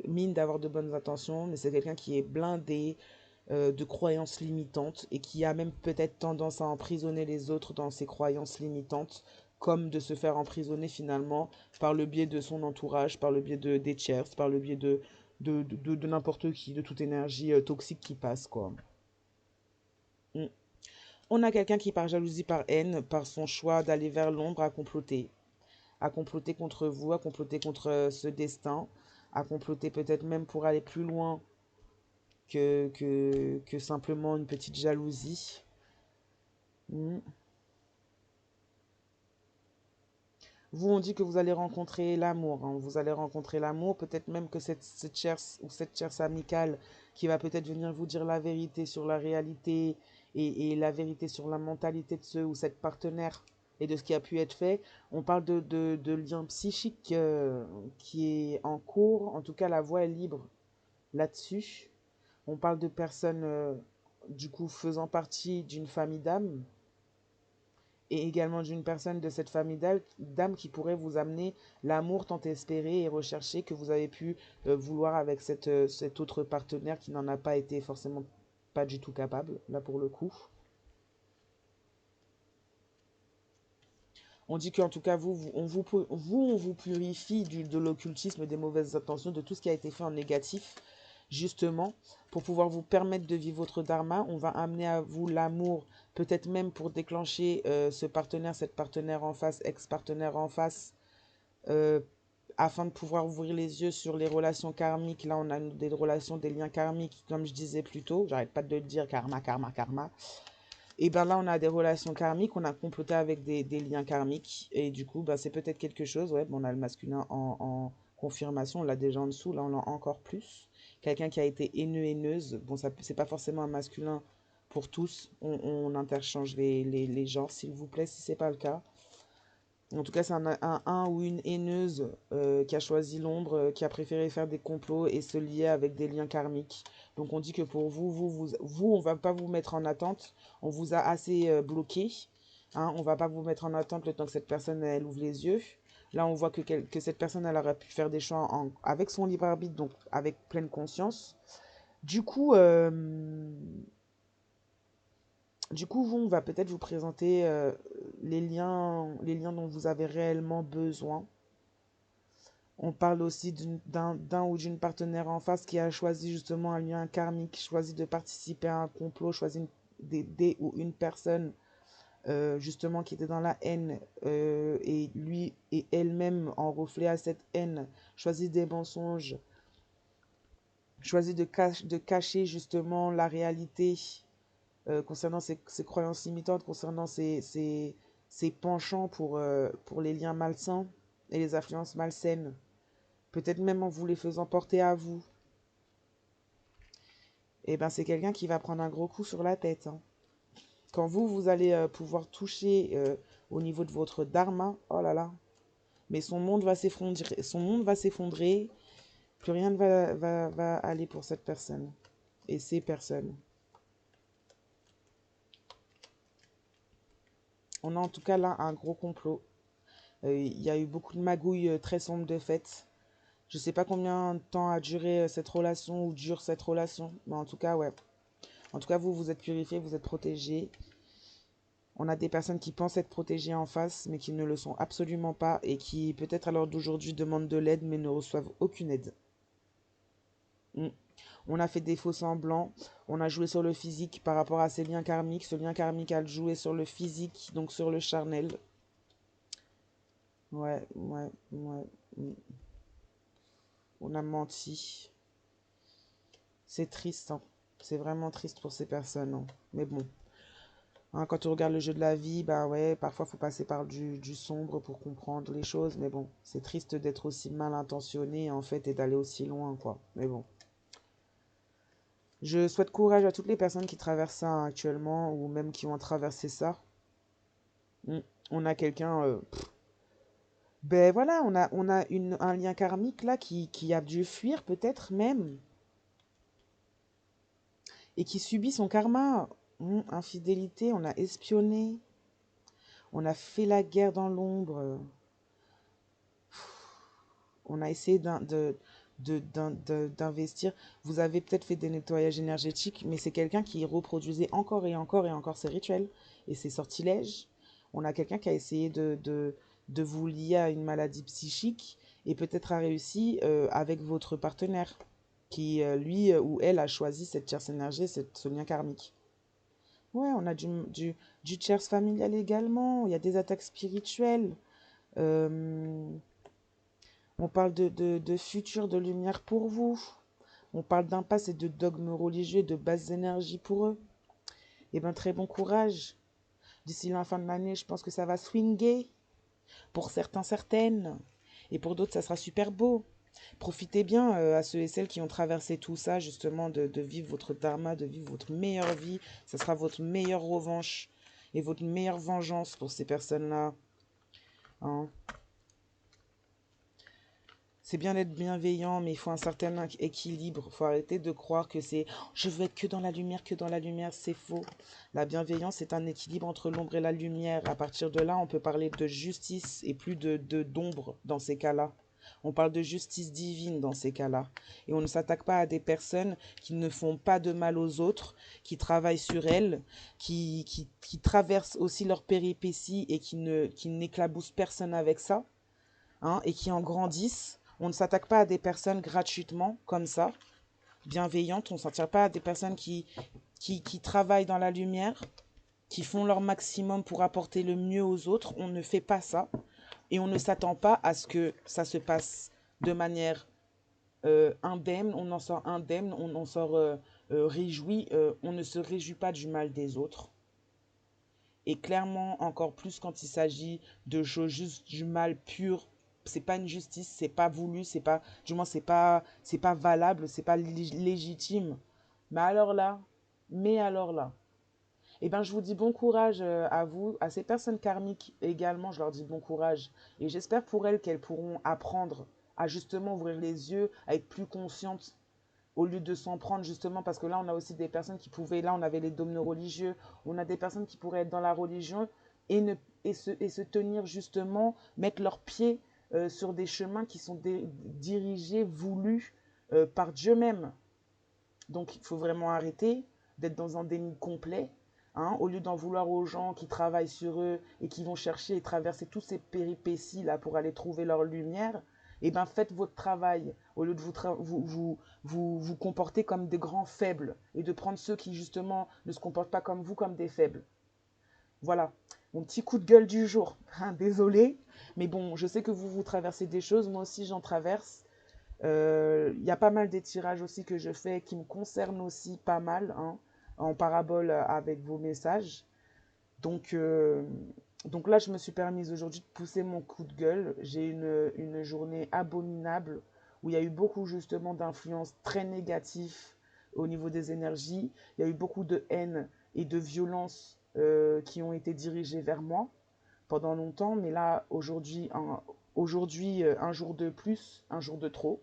mine d'avoir de bonnes intentions, mais c'est quelqu'un qui est blindé de croyances limitantes et qui a même peut-être tendance à emprisonner les autres dans ses croyances limitantes, comme de se faire emprisonner finalement par le biais de son entourage, par le biais des tiers, par le biais de n'importe qui, de toute énergie toxique qui passe, quoi. Mm. On a quelqu'un qui, par jalousie, par haine, par son choix d'aller vers l'ombre, a comploté contre vous, a comploté contre ce destin, a comploté peut-être même pour aller plus loin que simplement une petite jalousie. Mm. Vous, on dit que vous allez rencontrer l'amour, hein. Vous allez rencontrer l'amour, peut-être même que cette cherche ou cette cherche amicale qui va peut-être venir vous dire la vérité sur la réalité et la vérité sur la mentalité de ce ou cette partenaire et de ce qui a pu être fait. On parle de liens psychiques qui est en cours. En tout cas, la voie est libre là-dessus. On parle de personnes, du coup, faisant partie d'une famille d'âmes et également d'une personne de cette famille d'âmes qui pourrait vous amener l'amour tant espéré et recherché que vous avez pu vouloir avec cet autre partenaire qui n'en a pas été forcément pas du tout capable, là pour le coup. On dit qu'en tout cas, on vous purifie de l'occultisme, des mauvaises intentions, de tout ce qui a été fait en négatif, justement, pour pouvoir vous permettre de vivre votre dharma. On va amener à vous l'amour, peut-être même pour déclencher ce partenaire, cette partenaire en face, ex-partenaire en face, euh, afin de pouvoir ouvrir les yeux sur les relations karmiques. Là, on a des relations, des liens karmiques, comme je disais plus tôt. J'arrête pas de le dire, karma, karma, karma. Et ben là, on a des relations karmiques, on a comploté avec des liens karmiques. Et du coup, ben, c'est peut-être quelque chose. Ouais, bon, on a le masculin en confirmation, on l'a déjà en dessous, là on l'a encore plus. Quelqu'un qui a été haineux, haineuse. Bon, ça, c'est pas forcément un masculin pour tous. On interchange les genres, s'il vous plaît, si c'est pas le cas. En tout cas, c'est un ou une haineuse qui a choisi l'ombre, qui a préféré faire des complots et se lier avec des liens karmiques. Donc on dit que pour vous, on va pas vous mettre en attente. On vous a assez bloqué. Hein, on va pas vous mettre en attente le temps que cette personne elle ouvre les yeux. Là, on voit que cette personne elle aurait pu faire des choix avec son libre arbitre, donc avec pleine conscience. Du coup, euh, du coup, vous, on va peut-être vous présenter les liens dont vous avez réellement besoin. On parle aussi d'un ou d'une partenaire en face qui a choisi justement un lien karmique, choisi de participer à un complot, choisi des ou une personne justement qui était dans la haine et lui et elle-même en reflet à cette haine, choisi des mensonges, choisi de cacher justement la réalité concernant ses croyances limitantes, concernant ses penchants pour les liens malsains et les influences malsaines. Peut-être même en vous les faisant porter à vous. Et ben c'est quelqu'un qui va prendre un gros coup sur la tête, hein. Quand vous allez pouvoir toucher au niveau de votre dharma, oh là là, mais son monde va s'effondrer, plus rien ne va aller pour cette personne et ces personnes. On a en tout cas là un gros complot. Il y a eu beaucoup de magouilles très sombres de fait. Je sais pas combien de temps a duré cette relation ou dure cette relation. Mais en tout cas, ouais. En tout cas, vous êtes purifié, vous êtes protégé. On a des personnes qui pensent être protégées en face, mais qui ne le sont absolument pas et qui, peut-être à l'heure d'aujourd'hui, demandent de l'aide, mais ne reçoivent aucune aide. Mm. On a fait des faux semblants, on a joué sur le physique par rapport à ces liens karmiques. Ce lien karmique a joué sur le physique, donc sur le charnel. Ouais, ouais, ouais. Mm. On a menti. C'est triste, hein. C'est vraiment triste pour ces personnes, hein. Mais bon, hein, quand tu regardes le jeu de la vie, bah ouais, parfois faut passer par du sombre pour comprendre les choses. Mais bon, c'est triste d'être aussi mal intentionné en fait et d'aller aussi loin, quoi. Mais bon. Je souhaite courage à toutes les personnes qui traversent ça hein, actuellement ou même qui ont traversé ça. Mm. On a quelqu'un, ben voilà, on a un lien karmique là qui a dû fuir peut-être même et qui subit son karma. Infidélité, on a espionné, on a fait la guerre dans l'ombre, on a essayé d'investir. Vous avez peut-être fait des nettoyages énergétiques, mais c'est quelqu'un qui reproduisait encore et encore et encore ses rituels et ses sortilèges. On a quelqu'un qui a essayé de vous lier à une maladie psychique et peut-être a réussi avec votre partenaire qui, lui ou elle, a choisi cette tierce énergie, ce lien karmique. Ouais, on a du tierce familial également. Il y a des attaques spirituelles. Euh, on parle de futur, de lumière pour vous. On parle d'impasse et de dogmes religieux, de basses énergies pour eux. Eh bien, très bon courage. D'ici la fin de l'année, je pense que ça va swinguer. Pour certains, certaines. Et pour d'autres, ça sera super beau. Profitez bien à ceux et celles qui ont traversé tout ça, justement, de vivre votre dharma, de vivre votre meilleure vie. Ça sera votre meilleure revanche et votre meilleure vengeance pour ces personnes-là. Hein. C'est bien d'être bienveillant, mais il faut un certain équilibre. Il faut arrêter de croire que c'est je veux être que dans la lumière, que dans la lumière. C'est faux. La bienveillance, c'est un équilibre entre l'ombre et la lumière. À partir de là, on peut parler de justice et plus d'ombre dans ces cas-là. On parle de justice divine dans ces cas-là. Et on ne s'attaque pas à des personnes qui ne font pas de mal aux autres, qui travaillent sur elles, qui traversent aussi leurs péripéties et qui n'éclaboussent personne avec ça, hein, et qui en grandissent. On ne s'attaque pas à des personnes gratuitement, comme ça, bienveillantes. On ne s'attaque pas à des personnes qui travaillent dans la lumière, qui font leur maximum pour apporter le mieux aux autres. On ne fait pas ça. Et on ne s'attend pas à ce que ça se passe de manière indemne. On en sort indemne, on en sort réjoui. On ne se réjouit pas du mal des autres. Et clairement, encore plus quand il s'agit de choses juste du mal pur, c'est pas une justice, c'est pas voulu, c'est pas, du moins c'est pas valable, c'est pas légitime. Mais alors là, mais alors là, eh ben je vous dis bon courage à vous, à ces personnes karmiques également, je leur dis bon courage. Et j'espère pour elles qu'elles pourront apprendre à justement ouvrir les yeux, à être plus conscientes au lieu de s'en prendre justement parce que là on a aussi des personnes qui pouvaient, là on avait les dogmes religieux, on a des personnes qui pourraient être dans la religion et, ne, et se tenir justement, mettre leurs pieds sur des chemins qui sont dirigés, voulus par Dieu même. Donc il faut vraiment arrêter d'être dans un déni complet, hein, au lieu d'en vouloir aux gens qui travaillent sur eux et qui vont chercher et traverser toutes ces péripéties là pour aller trouver leur lumière. Eh bien, faites votre travail au lieu de vous comporter comme des grands faibles et de prendre ceux qui, justement, ne se comportent pas comme vous, comme des faibles. Voilà, mon petit coup de gueule du jour. Désolé, mais bon, je sais que vous traversez des choses, moi aussi j'en traverse. Y a pas mal des tirages aussi que je fais qui me concernent aussi pas mal, hein, en parabole avec vos messages. Donc, euh, donc là, je me suis permise aujourd'hui de pousser mon coup de gueule. J'ai une journée abominable où il y a eu beaucoup justement d'influences très négatives au niveau des énergies. Il y a eu beaucoup de haine et de violence qui ont été dirigées vers moi pendant longtemps. Mais là, aujourd'hui, un jour de plus, un jour de trop.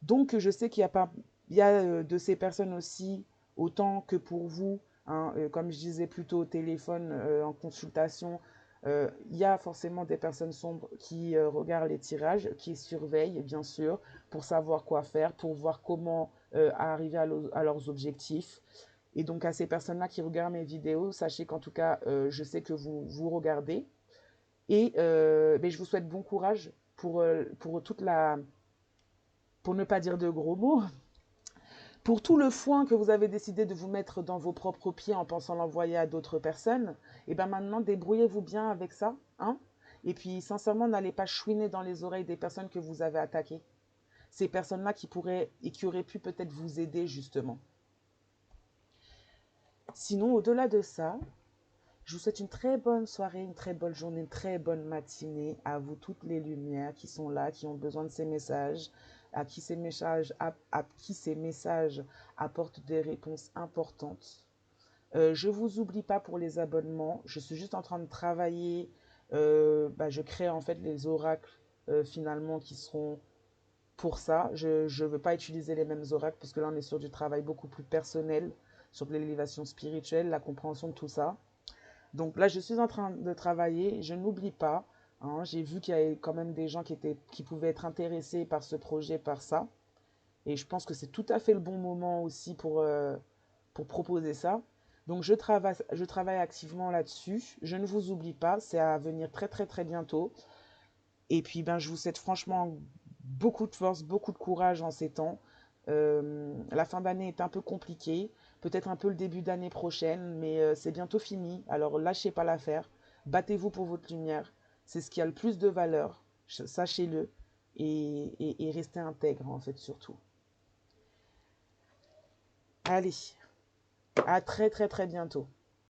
Donc, je sais qu'il y a, pas, il y a de ces personnes aussi, autant que pour vous, hein, comme je disais plus tôt au téléphone, en consultation, Il y a forcément des personnes sombres qui regardent les tirages, qui surveillent, bien sûr, pour savoir quoi faire, pour voir comment arriver à leurs objectifs. Et donc, à ces personnes-là qui regardent mes vidéos, sachez qu'en tout cas, je sais que vous regardez. Et ben, je vous souhaite bon courage pour toute la... Pour ne pas dire de gros mots, pour tout le foin que vous avez décidé de vous mettre dans vos propres pieds en pensant l'envoyer à d'autres personnes, et bien maintenant, débrouillez-vous bien avec ça. Hein. Et puis, sincèrement, n'allez pas chouiner dans les oreilles des personnes que vous avez attaquées. Ces personnes-là qui pourraient et qui auraient pu peut-être vous aider, justement. Sinon, au-delà de ça, je vous souhaite une très bonne soirée, une très bonne journée, une très bonne matinée à vous toutes les lumières qui sont là, qui ont besoin de ces messages, à qui ces messages apportent des réponses importantes. Je vous oublie pas pour les abonnements. Je suis juste en train de travailler. Je crée en fait les oracles finalement qui seront pour ça. Je ne veux pas utiliser les mêmes oracles parce que là on est sur du travail beaucoup plus personnel, sur de l'élévation spirituelle, la compréhension de tout ça. Donc là, je suis en train de travailler. Je n'oublie pas. Hein, j'ai vu qu'il y avait quand même des gens qui pouvaient être intéressés par ce projet, par ça. Et je pense que c'est tout à fait le bon moment aussi pour proposer ça. Donc je travaille activement là-dessus. Je ne vous oublie pas. C'est à venir très très très bientôt. Et puis ben, je vous souhaite franchement beaucoup de force, beaucoup de courage en ces temps. La fin d'année est un peu compliquée, peut-être un peu le début d'année prochaine, mais c'est bientôt fini. Alors lâchez pas l'affaire, battez-vous pour votre lumière. C'est ce qui a le plus de valeur, sachez-le, et restez intègre en fait surtout. Allez, à très très très bientôt.